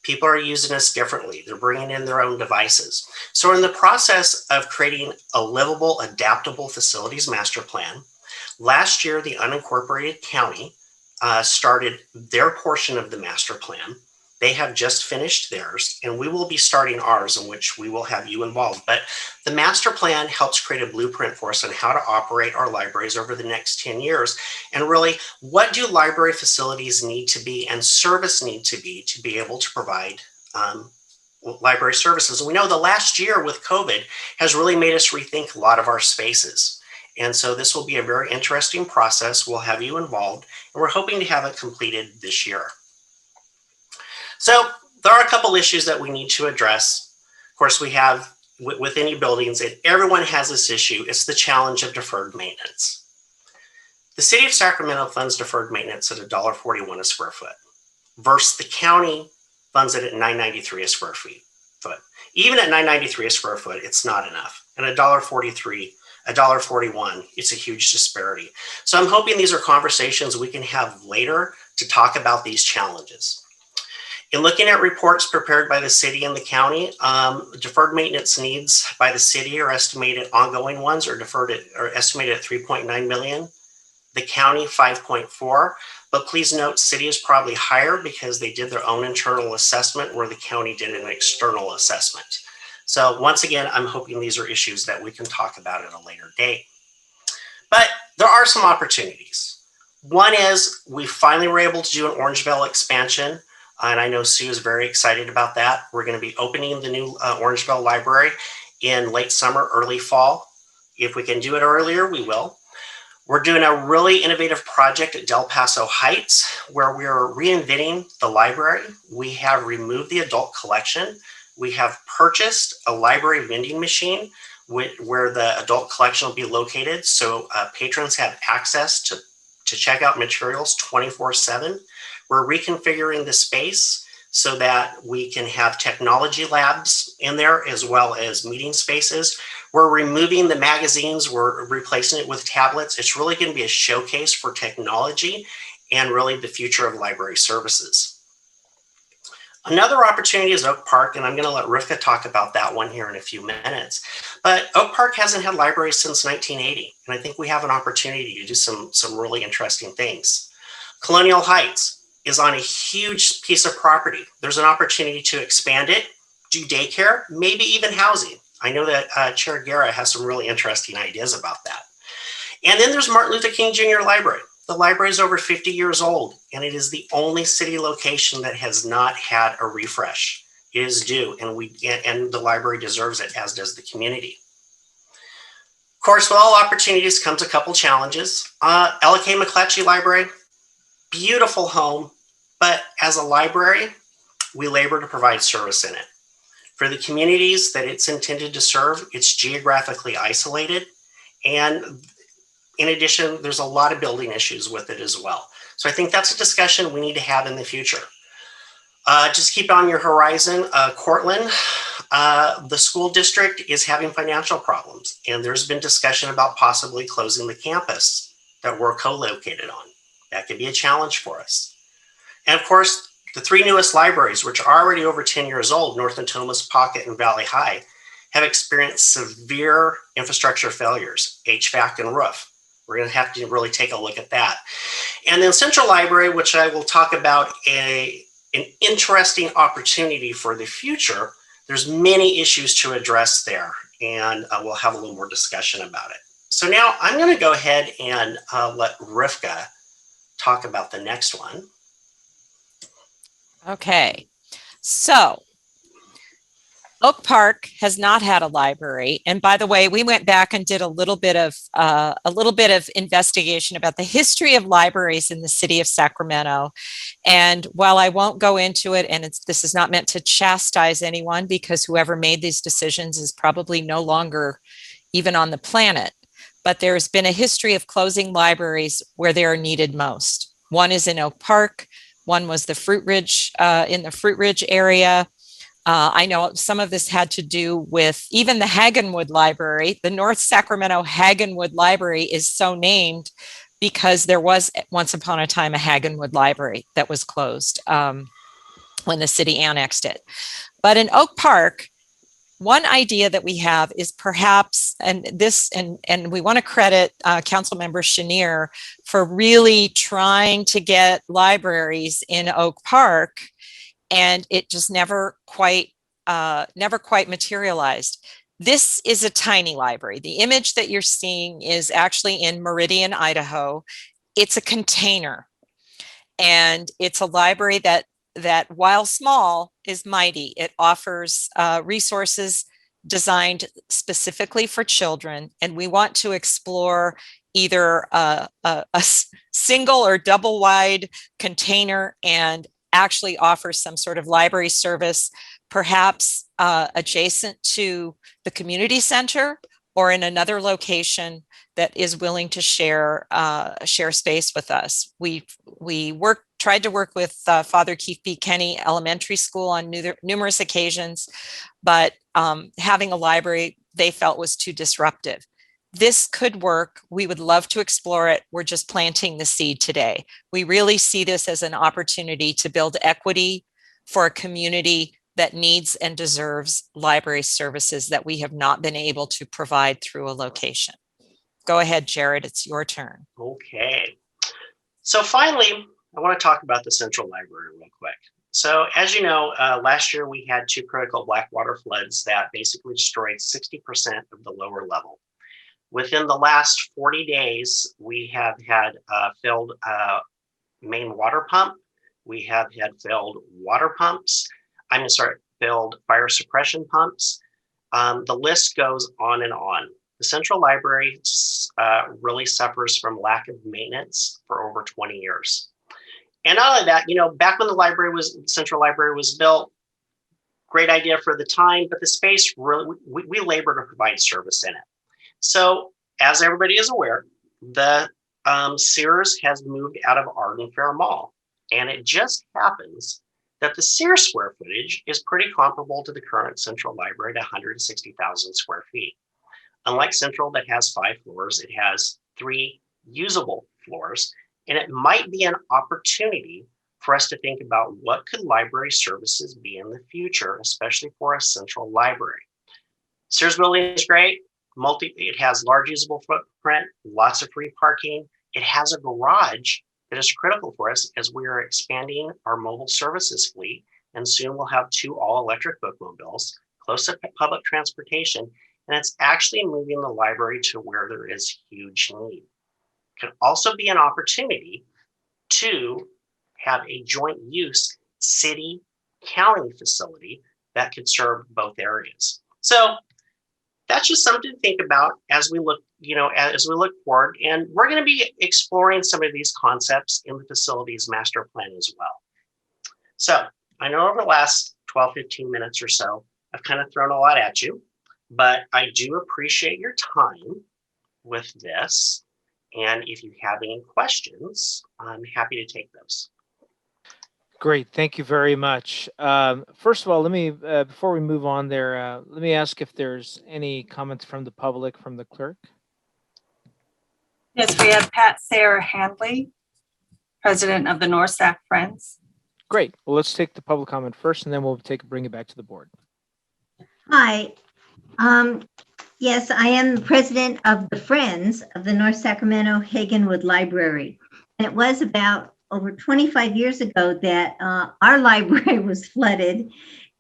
People are using this differently. They're bringing in their own devices. So we're in the process of creating a livable, adaptable facilities master plan. Last year, the unincorporated county started their portion of the master plan. They have just finished theirs, and we will be starting ours, in which we will have you involved. But the master plan helps create a blueprint for us on how to operate our libraries over the next 10 years. And really, what do library facilities need to be and service need to be able to provide library services? And we know the last year with COVID has really made us rethink a lot of our spaces. And so this will be a very interesting process. We'll have you involved, and we're hoping to have it completed this year. So there are a couple issues that we need to address. Of course, we have with any buildings, and everyone has this issue. It's the challenge of deferred maintenance. The city of Sacramento funds deferred maintenance at $1.41 a square foot, versus the county funds it at $9.93 a square foot. Even at $9.93 a square foot, it's not enough. And $1.41, it's a huge disparity. So I'm hoping these are conversations we can have later to talk about these challenges. In looking at reports prepared by the city and the county, deferred maintenance needs by the city are estimated, ongoing ones are estimated at 3.9 million. The county 5.4, but please note city is probably higher because they did their own internal assessment where the county did an external assessment. So once again, I'm hoping these are issues that we can talk about at a later date. But there are some opportunities. One is we finally were able to do an Orangeville expansion. And I know Sue is very excited about that. We're going to be opening the new Orangeville Library in late summer, early fall. If we can do it earlier, we will. We're doing a really innovative project at Del Paso Heights where we are reinventing the library. We have removed the adult collection. We have purchased a library vending machine where the adult collection will be located. So patrons have access to check out materials 24/7. We're reconfiguring the space so that we can have technology labs in there as well as meeting spaces. We're removing the magazines. We're replacing it with tablets. It's really going to be a showcase for technology and really the future of library services. Another opportunity is Oak Park, and I'm going to let Rivka talk about that one here in a few minutes. But Oak Park hasn't had libraries since 1980, and I think we have an opportunity to do some really interesting things. Colonial Heights is on a huge piece of property. There's an opportunity to expand it, do daycare, maybe even housing. I know that Chair Guerra has some really interesting ideas about that. And then there's Martin Luther King Jr. Library. The library is over 50 years old, and it is the only city location that has not had a refresh. It is due, and the library deserves it, as does the community. Of course, with all opportunities comes a couple challenges. L.K. McClatchy Library, beautiful home, but as a library, we labor to provide service in it. For the communities that it's intended to serve, it's geographically isolated. And in addition, there's a lot of building issues with it as well. So I think that's a discussion we need to have in the future. Just keep on your horizon. Cortland, the school district is having financial problems, and there's been discussion about possibly closing the campus that we're co-located on. That could be a challenge for us. And of course, the three newest libraries, which are already over 10 years old, North Natomas, Pocket, and Valley High, have experienced severe infrastructure failures, HVAC and roof. We're going to have to really take a look at that. And then Central Library, which I will talk about an interesting opportunity for the future. There's many issues to address there, and we'll have a little more discussion about it. So now I'm going to go ahead and let Rivka talk about the next one. Okay, so Oak Park has not had a library, and by the way, we went back and did a little bit of investigation about the history of libraries in the city of Sacramento. And while I won't go into it, and this is not meant to chastise anyone, because whoever made these decisions is probably no longer even on the planet, but there's been a history of closing libraries where they are needed most. One is in Oak Park. One was the Fruit Ridge, in the Fruit Ridge area. I know some of this had to do with even the Hagenwood Library. The North Sacramento Hagenwood Library is so named because there was once upon a time a Hagenwood Library that was closed when the city annexed it. But in Oak Park, one idea that we have is perhaps, and we want to credit Councilmember Chenier for really trying to get libraries in Oak Park, and it just never quite materialized. This is a tiny library. The image that you're seeing is actually in Meridian, Idaho. It's a container, and it's a library that while small is mighty. It offers resources designed specifically for children, and we want to explore either a single or double wide container and actually offer some sort of library service, perhaps adjacent to the community center or in another location that is willing to share space with us. We tried to work with Father Keith B. Kenny Elementary School on numerous occasions, but having a library they felt was too disruptive. This could work. We would love to explore it. We're just planting the seed today. We really see this as an opportunity to build equity for a community that needs and deserves library services that we have not been able to provide through a location. Go ahead, Jared, it's your turn. Okay. So finally, I want to talk about the Central Library real quick. So as you know, last year we had 2 critical blackwater floods that basically destroyed 60% of the lower level. Within the last 40 days, we have had failed main water pump. We have had failed water pumps. Failed fire suppression pumps. The list goes on and on. The Central Library really suffers from lack of maintenance for over 20 years. And not only that, back when the Central Library was built, great idea for the time, but the space really, we labor to provide service in it. So as everybody is aware, the Sears has moved out of Arden Fair Mall. And it just happens that the Sears square footage is pretty comparable to the current Central Library at 160,000 square feet. Unlike Central that has 5 floors, it has 3 usable floors. And it might be an opportunity for us to think about what could library services be in the future, especially for a Central Library. Sears building is great. It has large usable footprint, lots of free parking. It has a garage that is critical for us as we are expanding our mobile services fleet. And soon we'll have 2 all-electric bookmobiles, close to public transportation. And it's actually moving the library to where there is huge need. It could also be an opportunity to have a joint use city-county facility that could serve both areas. So that's just something to think about as we look, forward. And we're going to be exploring some of these concepts in the facilities master plan as well. So I know over the last 12, 15 minutes or so, I've kind of thrown a lot at you, but I do appreciate your time with this. And if you have any questions, I'm happy to take those. Great, thank you very much. First of all, let me, before we move on there, let me ask if there's any comments from the public, from the clerk. Yes, we have Pat Sarah Handley, president of the North Sac Friends. Great, well, let's take the public comment first and then we'll bring it back to the board. Hi, Yes, I am the president of the Friends of the North Sacramento Hagenwood Library. And it was about over 25 years ago that our library was flooded,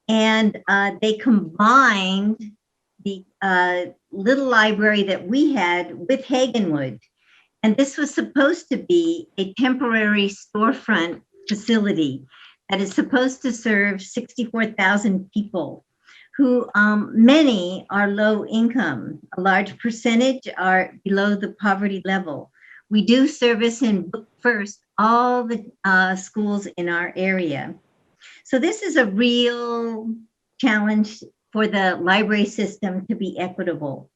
and they combined the little library that we had with Hagenwood. And this was supposed to be a temporary storefront facility that is supposed to serve 64,000 people who many are low income. A large percentage are below the poverty level. We do service in Book First all the schools in our area. So this is a real challenge for the library system to be equitable.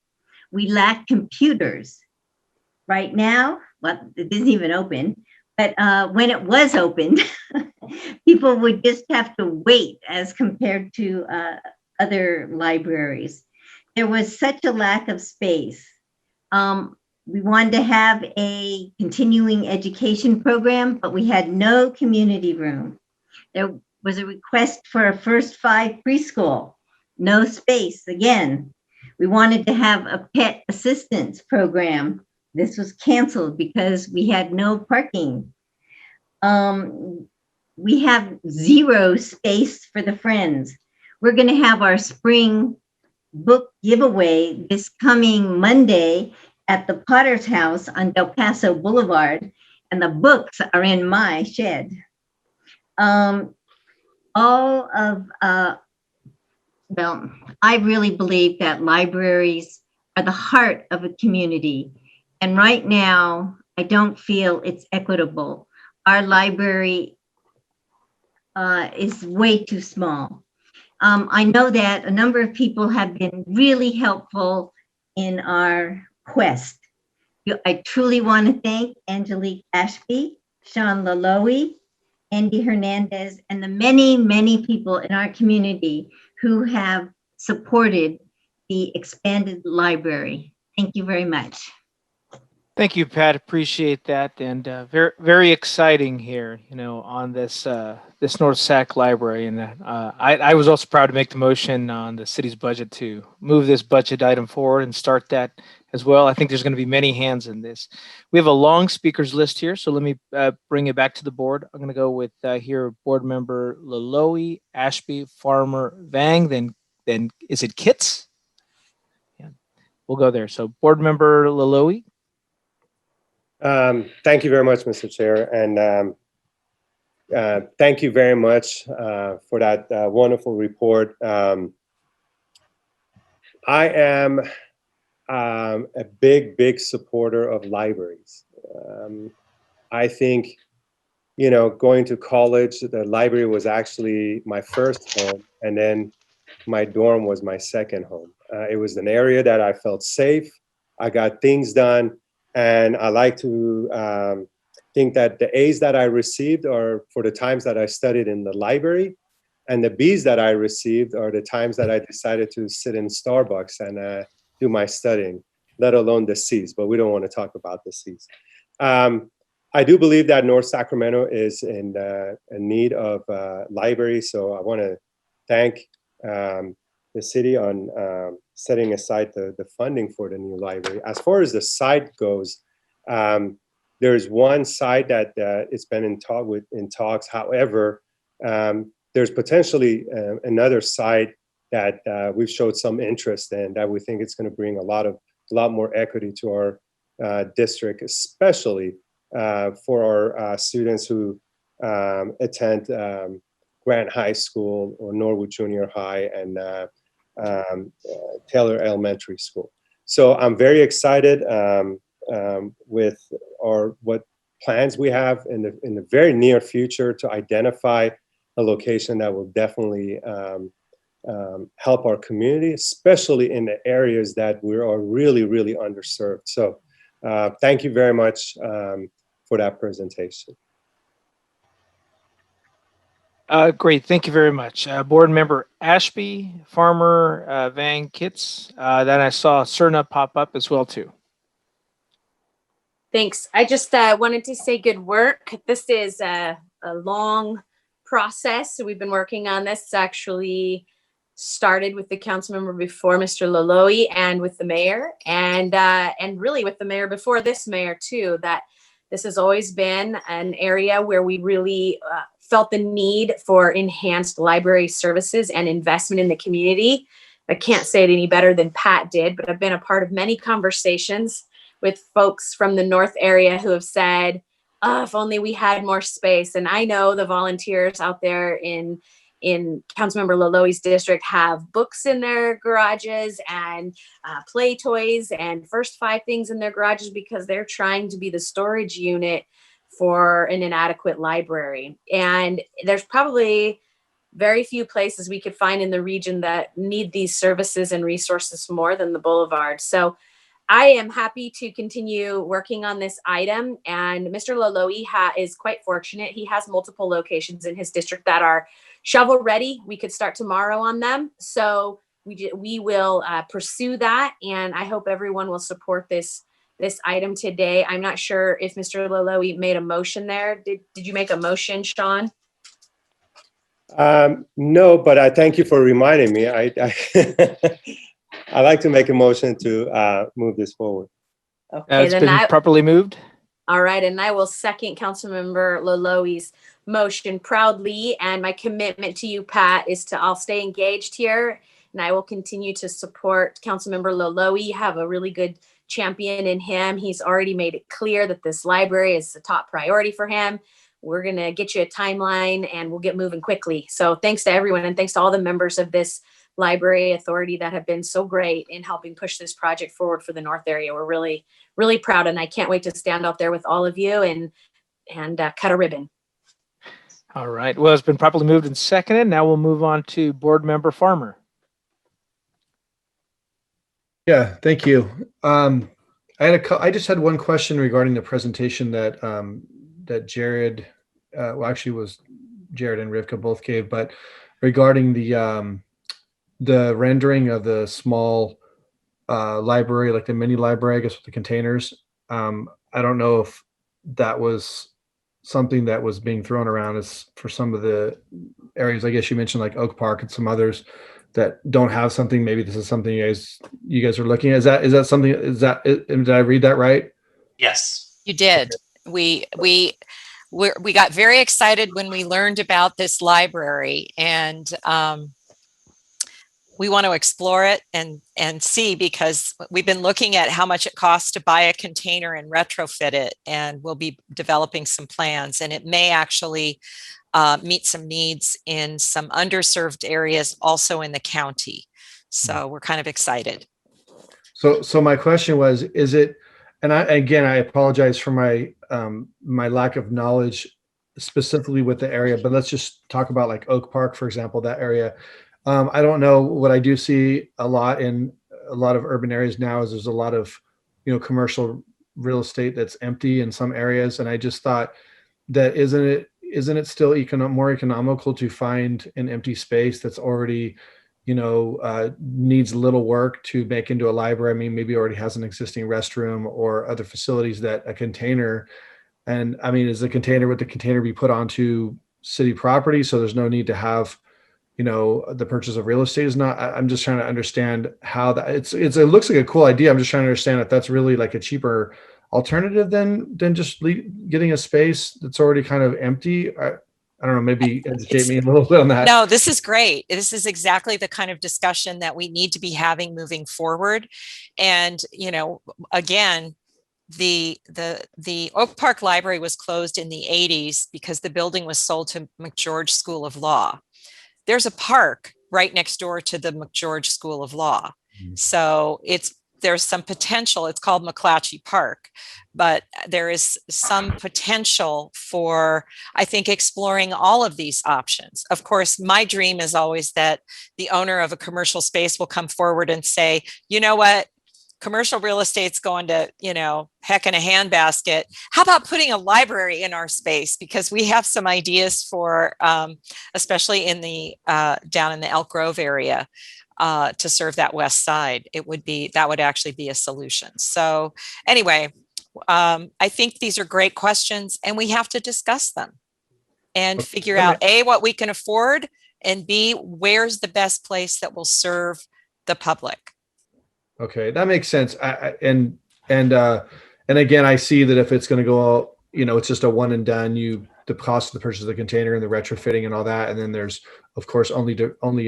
We lack computers. Right now, well, it isn't even open, but when it was opened, people would just have to wait as compared to other libraries. There was such a lack of space. We wanted to have a continuing education program, but we had no community room. There was a request for a first 5 preschool, no space again. We wanted to have a pet assistance program. This was canceled because we had no parking. We have 0 space for the Friends. We're going to have our spring book giveaway this coming Monday at the Potter's House on Del Paso Boulevard, and the books are in my shed. Well, I really believe that libraries are the heart of a community. And right now, I don't feel it's equitable. Our library is way too small. I know that a number of people have been really helpful in our quest. I truly want to thank Angelique Ashby, Sean Laloe, Andy Hernandez, and the many, many people in our community who have supported the expanded library. Thank you very much. Thank you, Pat. Appreciate that, and very, very exciting here. On this this North Sac Library, and I was also proud to make the motion on the city's budget to move this budget item forward and start that as well. I think there's going to be many hands in this. We have a long speakers list here, so let me bring it back to the board. I'm going to go with here board member Laloe, Ashby, Farmer, Vang. Then is it Kitts? Yeah, we'll go there. So board member Laloe. Thank you very much, Mr. Chair, and thank you very much for that wonderful report. I am a big supporter of libraries. I think, going to college, the library was actually my first home, and then my dorm was my second home. It was an area that I felt safe. I got things done. And I like to think that the A's that I received are for the times that I studied in the library, and the B's that I received are the times that I decided to sit in Starbucks and do my studying, let alone the C's, but we don't want to talk about the C's. I do believe that North Sacramento is in need of library, so I want to thank the city on setting aside the funding for the new library. As far as the site goes, there's one site that it's been in talks. However, there's potentially another site that we've showed some interest in that we think it's going to bring a lot more equity to our district, especially for our students who attend Grant High School or Norwood Junior High and Taylor Elementary School. So I'm very excited with what plans we have in the very near future to identify a location that will definitely help our community, especially in the areas that we are really underserved. So thank you very much for that presentation. Great, thank you very much. Board member Ashby, Farmer, Vang, Kitts. Then I saw Cerna pop up as well too. Thanks. I just wanted to say good work. This is a long process. So we've been working on this. It's actually started with the council member before Mr. Laloy and with the mayor and really with the mayor before this mayor too, that this has always been an area where we really felt the need for enhanced library services and investment in the community. I can't say it any better than Pat did, but I've been a part of many conversations with folks from the North area who have said, oh, if only we had more space. And I know the volunteers out there in Councilmember Laloy's district have books in their garages and play toys and first 5 things in their garages because they're trying to be the storage unit for an inadequate library. And there's probably very few places we could find in the region that need these services and resources more than the Boulevard. So I am happy to continue working on this item. And Mr. Laloy is quite fortunate. He has multiple locations in his district that are shovel ready. We could start tomorrow on them. So we will pursue that. And I hope everyone will support this item today. I'm not sure if Mr. Laloy made a motion there. Did you make a motion, Sean? No, but I thank you for reminding me. I I'd like to make a motion to move this forward. Okay, It's been properly moved. All right, and I will second Councilmember Laloy's motion proudly. And my commitment to you, Pat, is I'll stay engaged here, and I will continue to support Councilmember Laloy. You have a really good champion in him. He's already made it clear that this library is a top priority for him. We're going to get you a timeline and we'll get moving quickly. So thanks to everyone, and thanks to all the members of this library authority that have been so great in helping push this project forward for the North area. We're really, really proud, and I can't wait to stand out there with all of you and cut a ribbon. All right. Well, it's been properly moved and seconded. Now we'll move on to Board Member Farmer. Yeah, thank you. I just had one question regarding the presentation that that Jared, actually was Jared and Rivka both gave, but regarding the rendering of the small library, like the mini library, I guess, with the containers. I don't know if that was something that was being thrown around as for some of the areas. I guess you mentioned like Oak Park and some others that don't have something. Maybe this is something you guys are looking at. Is that something? Did I read that right? Yes, you did. We got very excited when we learned about this library, and we want to explore it and see, because we've been looking at how much it costs to buy a container and retrofit it, and we'll be developing some plans, and it may actually meet some needs in some underserved areas also in the county. So we're kind of excited. So my question was, is it, and I apologize for my my lack of knowledge specifically with the area, but let's just talk about like Oak Park, for example, that area. I don't know, what I do see a lot in a lot of urban areas now is there's a lot of, commercial real estate that's empty in some areas. And I just thought that isn't it still more economical to find an empty space that's already, needs little work to make into a library? I mean, maybe already has an existing restroom or other facilities that a container. And I mean, would the container be put onto city property? So there's no need to have, the purchase of real estate is not. I'm just trying to understand how that it looks like a cool idea. I'm just trying to understand if that's really like a cheaper alternative than just getting a space that's already kind of empty. I don't know, maybe educate me a little bit on that. No, this is great. This is exactly the kind of discussion that we need to be having moving forward. And, again, the Oak Park Library was closed in the 80s because the building was sold to McGeorge School of Law. There's a park right next door to the McGeorge School of Law. So there's some potential. It's called McClatchy Park, but there is some potential for, I think, exploring all of these options. Of course, my dream is always that the owner of a commercial space will come forward and say, you know what? Commercial real estate's going to, heck in a handbasket. How about putting a library in our space? Because we have some ideas for, especially in the down in the Elk Grove area, to serve that west side. That would actually be a solution. So anyway, I think these are great questions, and we have to discuss them and figure out what we can afford, and B, where's the best place that will serve the public? Okay, that makes sense. And again, I see that if it's going to go out, it's just a one and done. The cost of the purchase of the container and the retrofitting and all that, and then there's of course only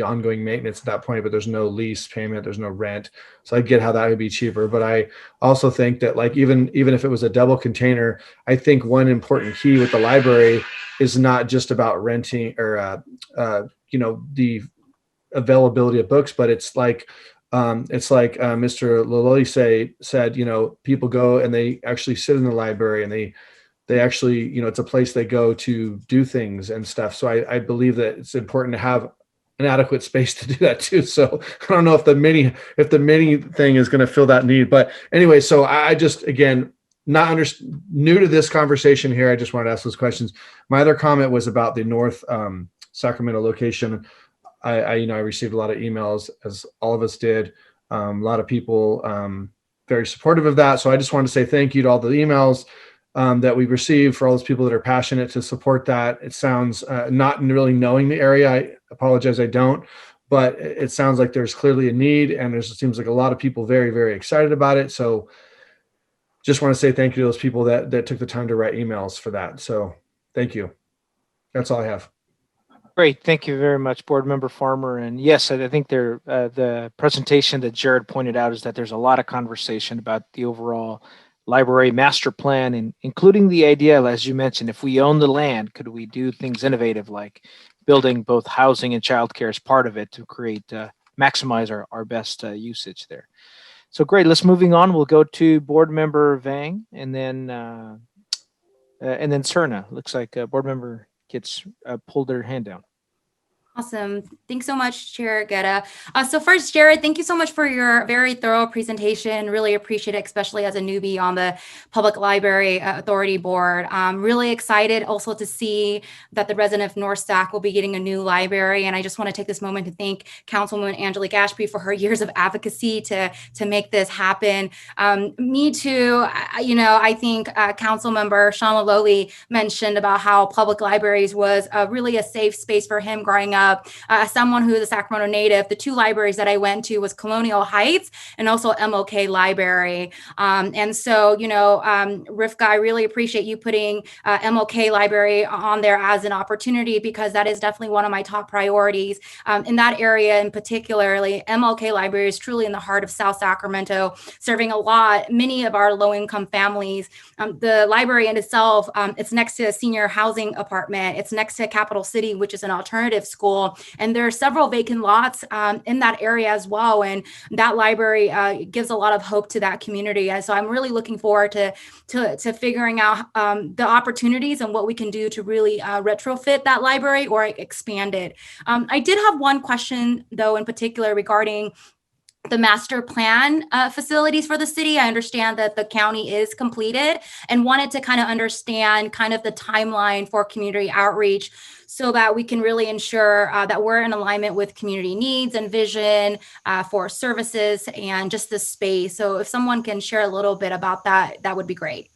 ongoing maintenance at that point. But there's no lease payment, there's no rent. So I get how that would be cheaper. But I also think that like even if it was a double container, I think one important key with the library is not just about renting or the availability of books, but it's like Mr. Laloy said, people go and they actually sit in the library and they actually, it's a place they go to do things and stuff. So I believe that it's important to have an adequate space to do that too. So I don't know if the mini thing is going to fill that need, but anyway, so I just, again, new to this conversation here. I just wanted to ask those questions. My other comment was about the North Sacramento location. I received a lot of emails, as all of us did. A lot of people very supportive of that. So I just wanted to say thank you to all the emails that we received, for all those people that are passionate to support that. It sounds, not really knowing the area, I apologize, I don't, but it sounds like there's clearly a need, and it seems like a lot of people very, very excited about it. So just want to say thank you to those people that took the time to write emails for that. So thank you. That's all I have. Great. Thank you very much, Board Member Farmer. And yes, I think the presentation that Jared pointed out is that there's a lot of conversation about the overall library master plan, and including the idea, as you mentioned, if we own the land, could we do things innovative like building both housing and childcare as part of it to create, maximize our best usage there. So great. Let's moving on. We'll go to Board Member Vang and then Serna. Looks like Board Member Kitts pulled their hand down. Awesome. Thanks so much, Chair Guerra. So first, Jared, thank you so much for your very thorough presentation. Really appreciate it, especially as a newbie on the Public Library Authority Board. I'm really excited also to see that the resident of North Sac will be getting a new library. And I just want to take this moment to thank Councilwoman Angelique Ashby for her years of advocacy to make this happen. Me too, I think Councilmember Sean Maloli mentioned about how public libraries was really a safe space for him growing up. As someone who is a Sacramento native, the two libraries that I went to was Colonial Heights and also MLK Library. And so, Rivka, I really appreciate you putting MLK Library on there as an opportunity, because that is definitely one of my top priorities. In that area in particularly, MLK Library is truly in the heart of South Sacramento, serving many of our low-income families. The library in itself, it's next to a senior housing apartment. It's next to Capital City, which is an alternative school. And there are several vacant lots in that area as well. And that library gives a lot of hope to that community. And so I'm really looking forward to figuring out the opportunities and what we can do to really retrofit that library or expand it. I did have one question, though, in particular regarding the master plan facilities for the city. I understand that the county is completed, and wanted to kind of understand kind of the timeline for community outreach so that we can really ensure that we're in alignment with community needs and vision for services and just the space. So if someone can share a little bit about that, that would be great.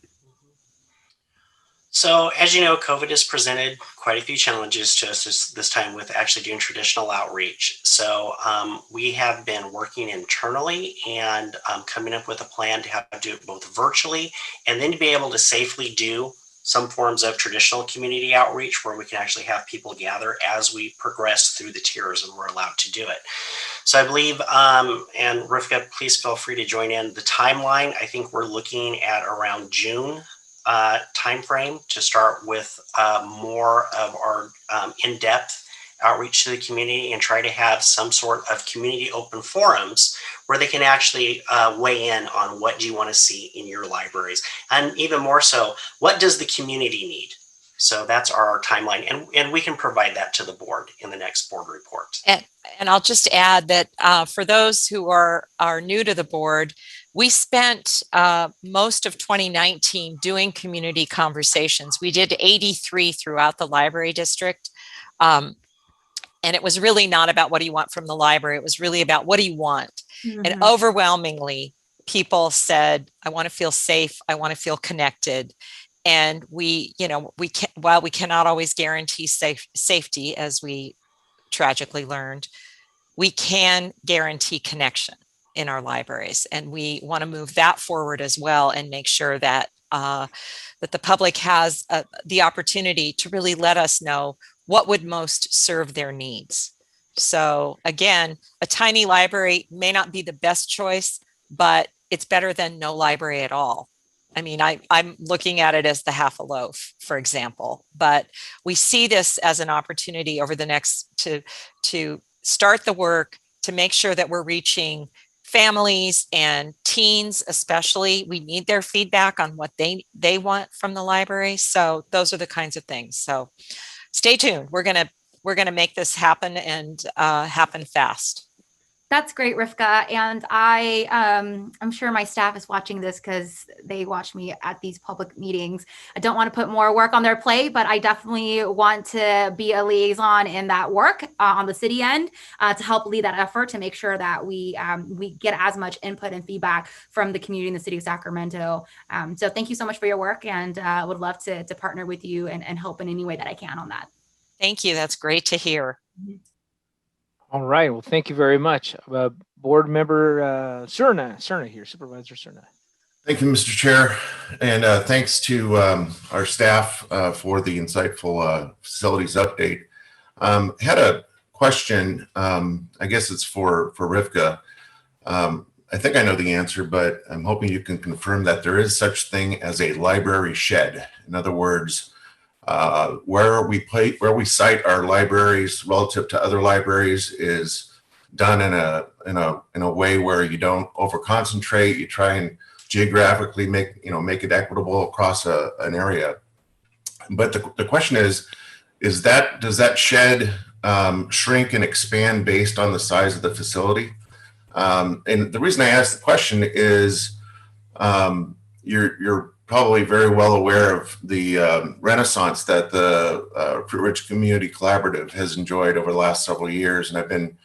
So as you know, COVID has presented quite a few challenges to us this time with actually doing traditional outreach. So we have been working internally and coming up with a plan to have to do it both virtually and then to be able to safely do some forms of traditional community outreach where we can actually have people gather as we progress through the tiers and we're allowed to do it. So I believe, and Rivka, please feel free to join in. The timeline, I think we're looking at around June timeframe to start with more of our in-depth outreach to the community and try to have some sort of community open forums where they can actually weigh in on what do you want to see in your libraries. And even more so, what does the community need? So that's our timeline. And we can provide that to the board in the next board report. And I'll just add that for those who are new to the board, we spent most of 2019 doing community conversations. We did 83 throughout the library district. And it was really not about what do you want from the library. It was really about what do you want? Mm-hmm. And overwhelmingly, people said, I want to feel safe. I want to feel connected. And while we cannot always guarantee safety, as we tragically learned, we can guarantee connection in our libraries. And we want to move that forward as well and make sure that that the public has the opportunity to really let us know what would most serve their needs. So again, a tiny library may not be the best choice, but it's better than no library at all. I mean, I'm looking at it as the half a loaf, for example, but we see this as an opportunity over the next to start the work to make sure that we're reaching families and teens, especially. We need their feedback on what they want from the library. So those are the kinds of things. So stay tuned. We're gonna make this happen and happen fast. That's great, Rivka. And I'm sure my staff is watching this because they watch me at these public meetings. I don't want to put more work on their plate, but I definitely want to be a liaison in that work on the city end to help lead that effort to make sure that we get as much input and feedback from the community in the city of Sacramento. So thank you so much for your work, and would love to partner with you and help in any way that I can on that. Thank you. That's great to hear. All right. Well, thank you very much. Board member Cerna here, Supervisor Cerna. Thank you, Mr. Chair, and thanks to our staff for the insightful facilities update. Had a question. I guess it's for Rivka. I think I know the answer, but I'm hoping you can confirm that there is such thing as a library shed. In other words, where we cite our libraries relative to other libraries is done in a way where you don't over concentrate. You try and geographically make it equitable across an area. But the question is does that shed shrink and expand based on the size of the facility? And the reason I ask the question is you're probably very well aware of the renaissance that the Fruit Ridge Community Collaborative has enjoyed over the last several years. And I've been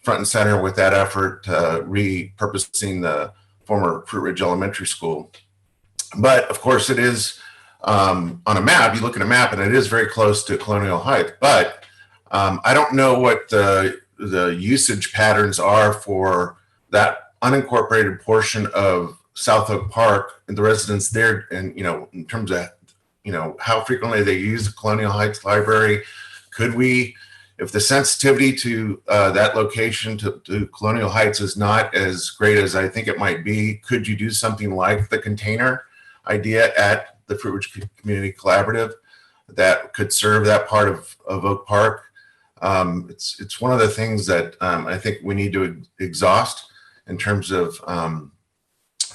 front and center with that effort, repurposing the former Fruit Ridge Elementary School. But of course it is on a map, you look at a map and it is very close to Colonial Heights, but I don't know what the usage patterns are for that unincorporated portion of South Oak Park and the residents there, and in terms of how frequently they use the Colonial Heights Library. Could we, if the sensitivity to that location to Colonial Heights is not as great as I think it might be, could you do something like the container idea at the Fruit Ridge Community Collaborative that could serve that part of Oak Park? It's one of the things that I think we need to exhaust in terms of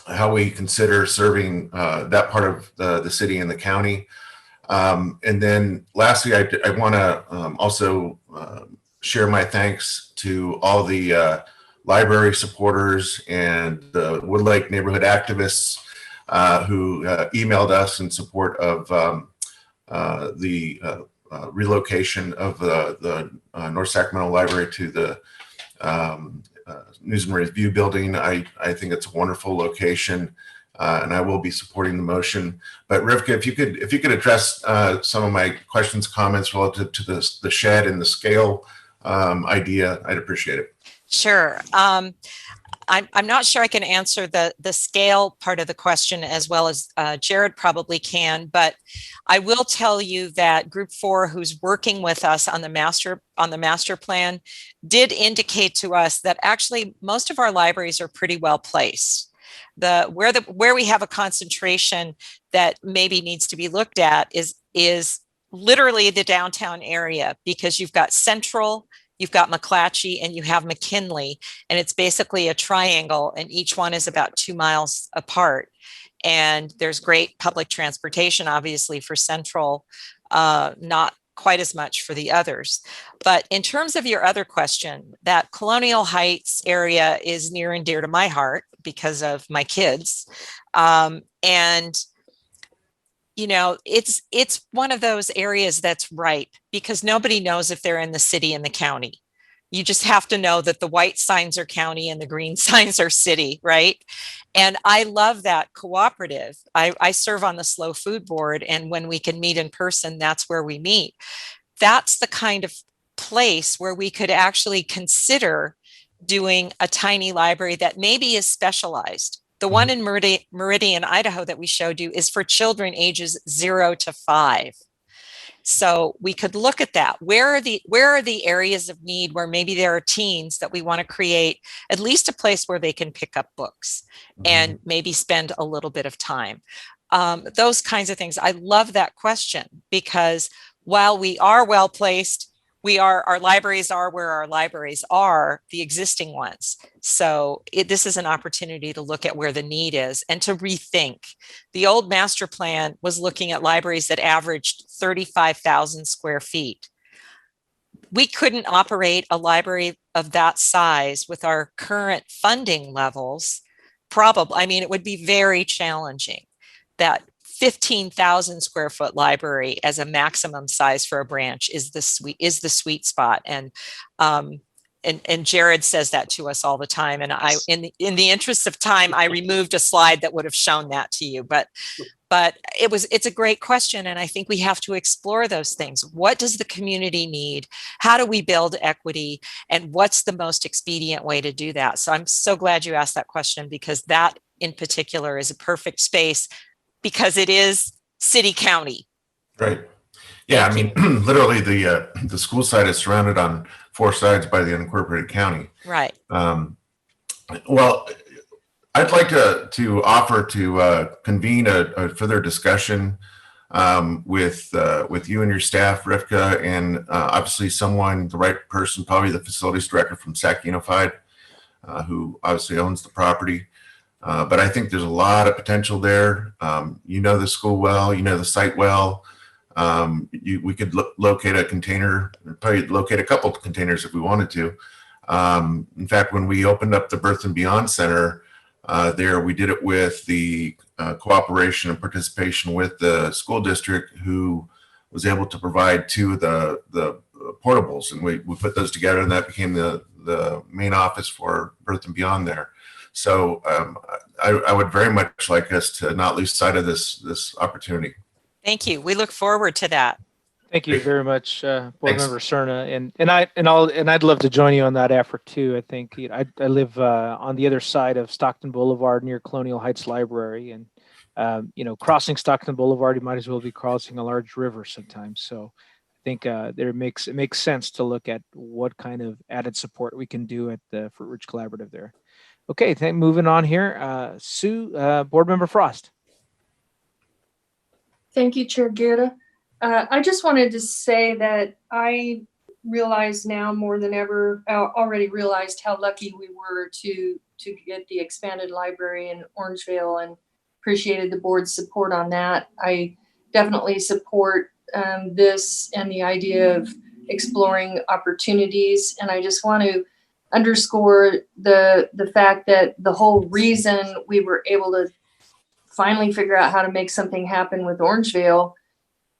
how we consider serving that part of the city and the county. And then lastly, I want to also share my thanks to all the library supporters and the Woodlake neighborhood activists who emailed us in support of the relocation of the North Sacramento Library to the News and Review building. I think it's a wonderful location, and I will be supporting the motion. But Rivka, if you could address some of my questions, comments relative to the shed and the scale idea, I'd appreciate it. Sure. I'm not sure I can answer the scale part of the question as well as Jared probably can, but I will tell you that Group 4, who's working with us on the master plan, did indicate to us that actually most of our libraries are pretty well placed. Where we have a concentration that maybe needs to be looked at is literally the downtown area, because you've got Central, you've got McClatchy, and you have McKinley, and it's basically a triangle, and each one is about 2 miles apart. And there's great public transportation, obviously, for Central, not quite as much for the others. But in terms of your other question, that Colonial Heights area is near and dear to my heart because of my kids. And it's one of those areas that's ripe because nobody knows if they're in the city and the county. You just have to know that the white signs are county and the green signs are city, right? And I love that cooperative. I serve on the Slow Food Board, and when we can meet in person, that's where we meet. That's the kind of place where we could actually consider doing a tiny library that maybe is specialized. The one in Meridian, Idaho that we showed you is for children ages 0 to 5. So we could look at that. Where are the areas of need where maybe there are teens that we want to create at least a place where they can pick up books and maybe spend a little bit of time. Those kinds of things. I love that question because while we are well placed, our libraries are where our libraries are, the existing ones. So this is an opportunity to look at where the need is and to rethink. The old master plan was looking at libraries that averaged 35,000 square feet. We couldn't operate a library of that size with our current funding levels. Probably, I mean, it would be very challenging. That 15,000 square foot library as a maximum size for a branch is the sweet spot. And Jared says that to us all the time. And in the interest of time, I removed a slide that would have shown that to you. But it's a great question. And I think we have to explore those things. What does the community need? How do we build equity? And what's the most expedient way to do that? So I'm so glad you asked that question because that in particular is a perfect space because it is city county. Right. Yeah, I mean, literally the school site is surrounded on 4 sides by the unincorporated county. Right. Well, I'd like to offer to convene a further discussion with you and your staff, Rivka, and obviously the right person, probably the facilities director from Sac Unified, who obviously owns the property. But I think there's a lot of potential there. You know the school well, you know the site well. We could locate a container, probably locate a couple of containers if we wanted to. In fact, when we opened up the Birth and Beyond Center there, we did it with the cooperation and participation with the school district, who was able to provide 2 of the portables, and we put those together, and that became the main office for Birth and Beyond there. So I would very much like us to not lose sight of this opportunity. Thank you. We look forward to that. Thank you very much, Board Member Cerna, and I'd love to join you on that effort too. I think I live on the other side of Stockton Boulevard near Colonial Heights Library, and crossing Stockton Boulevard, you might as well be crossing a large river sometimes. So I think it makes sense to look at what kind of added support we can do at the Fruit Ridge Collaborative there. Okay, moving on here, Sue, Board Member Frost. Thank you, Chair Guerra. I just wanted to say that I realize now more than ever, already realized how lucky we were to get the expanded library in Orangevale, and appreciated the board's support on that. I definitely support this and the idea of exploring opportunities. And I just want to underscore the fact that the whole reason we were able to finally figure out how to make something happen with Orangevale.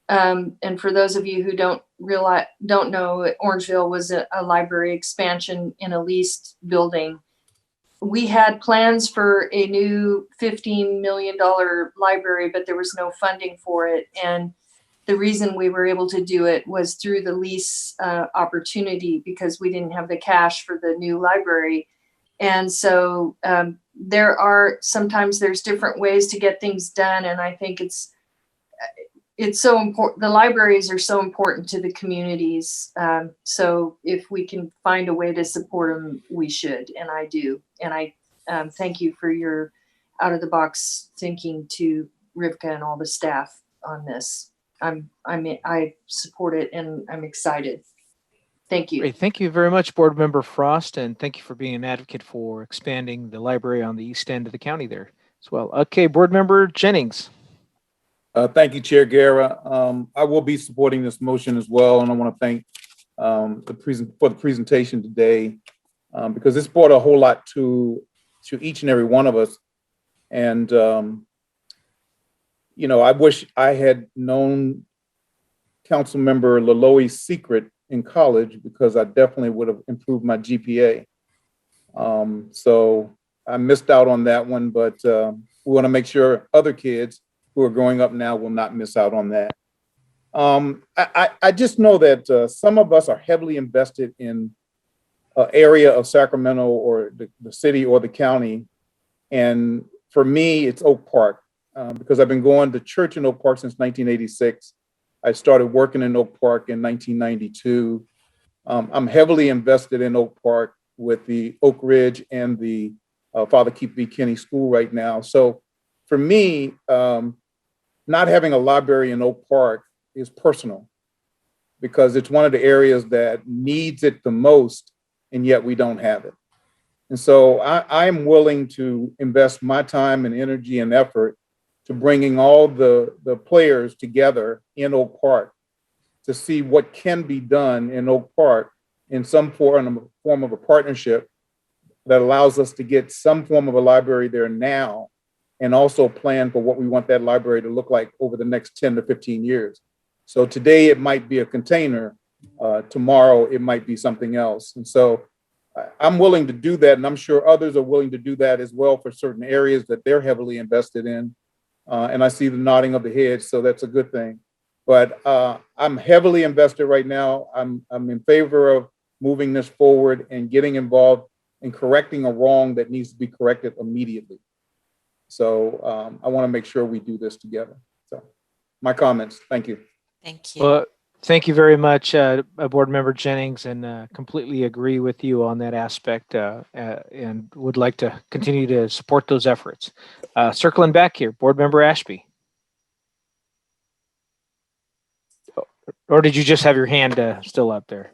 And for those of you who don't know, Orangevale was a library expansion in a leased building. We had plans for a new $15 million library, but there was no funding for it. And the reason we were able to do it was through the lease opportunity, because we didn't have the cash for the new library. And so sometimes there's different ways to get things done. And I think it's so important. The libraries are so important to the communities. So if we can find a way to support them, we should, and I do. And I thank you for your out of the box thinking to Rivka and all the staff on this. I support it, and I'm excited. Thank you. Great. Thank you very much, Board Member Frost, and thank you for being an advocate for expanding the library on the east end of the county there as well. Okay, Board Member Jennings. Thank you, Chair Guerra. I will be supporting this motion as well, and I want to thank for the presentation today, because this brought a whole lot to each and every one of us. And I wish I had known Councilmember Laloi's secret in college, because I definitely would have improved my GPA. So I missed out on that one, but we want to make sure other kids who are growing up now will not miss out on that. I just know that some of us are heavily invested in an area of Sacramento or the city or the county. And for me, it's Oak Park because I've been going to church in Oak Park since 1986. I started working in Oak Park in 1992. I'm heavily invested in Oak Park with the Oak Ridge and the Father Keith V. Kinney School right now. So for me, not having a library in Oak Park is personal because it's one of the areas that needs it the most, and yet we don't have it. And so I'm willing to invest my time and energy and effort to bringing all the players together in Oak Park to see what can be done in Oak Park in some form of a partnership that allows us to get some form of a library there now and also plan for what we want that library to look like over the next 10 to 15 years. So today it might be a container, tomorrow it might be something else. And so I'm willing to do that, and I'm sure others are willing to do that as well for certain areas that they're heavily invested in. And I see the nodding of the head, so that's a good thing. But I'm heavily invested right now. I'm in favor of moving this forward and getting involved in correcting a wrong that needs to be corrected immediately. So I want to make sure we do this together. So my comments. Thank you. Thank you. Well, thank you very much, Board Member Jennings, and completely agree with you on that aspect and would like to continue to support those efforts. Circling back here, Board Member Ashby. Or did you just have your hand still up there?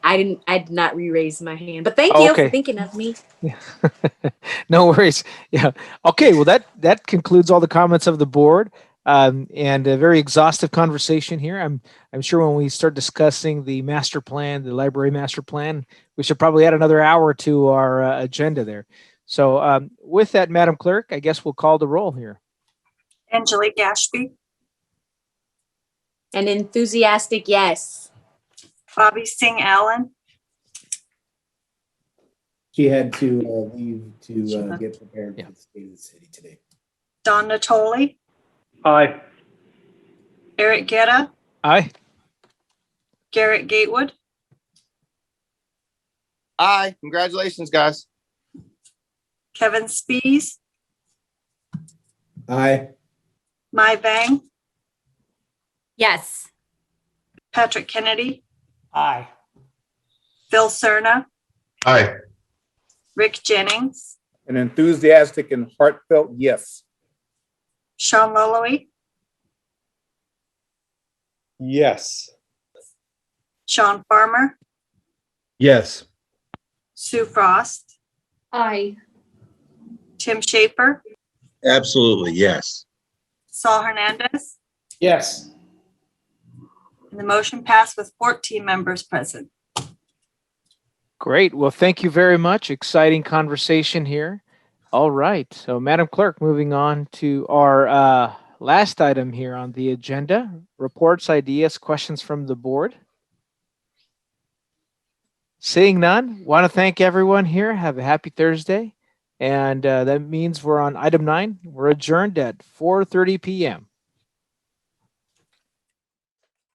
I did not re-raise my hand, but thank Oh, you okay. for thinking of me. No worries. Yeah. Okay. Well, that concludes all the comments of the board. And a very exhaustive conversation here. I'm sure when we start discussing the master plan, the library master plan, we should probably add another hour to our agenda there. So with that, Madam Clerk, I guess we'll call the roll here. Angelique Ashby, An enthusiastic yes. Bobby Singh Allen, She had to leave to get prepared for the state of the city today. Don Natoli, Aye. Eric Guerra, Aye. Garrett Gatewood, Aye. Congratulations, guys. Kevin Spees, Aye. Mai Vang, Yes. Patrick Kennedy, Aye. Phil Cerna, Aye. Rick Jennings, An enthusiastic and heartfelt yes. Sean Loloe, Yes. Sean Farmer, Yes. Sue Frost, Aye. Tim Schaefer, Absolutely, yes. Saul Hernandez, Yes. and the motion passed with 14 members present. Great. Well, thank you very much. Exciting conversation here. All right. So, Madam Clerk, moving on to our last item here on the agenda, reports, ideas, questions from the board. Seeing none, want to thank everyone here. Have a happy Thursday. And that means we're on item 9. We're adjourned at 4:30 p.m.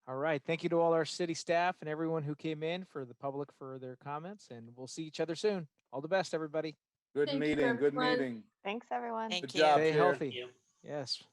All right. Thank you to all our city staff and everyone who came in, for the public for their comments, and we'll see each other soon. All the best, everybody. Good Thank you, meeting. Good everyone. meeting. Thanks, everyone. Thank Good you. job, Stay Chair. healthy. Yes.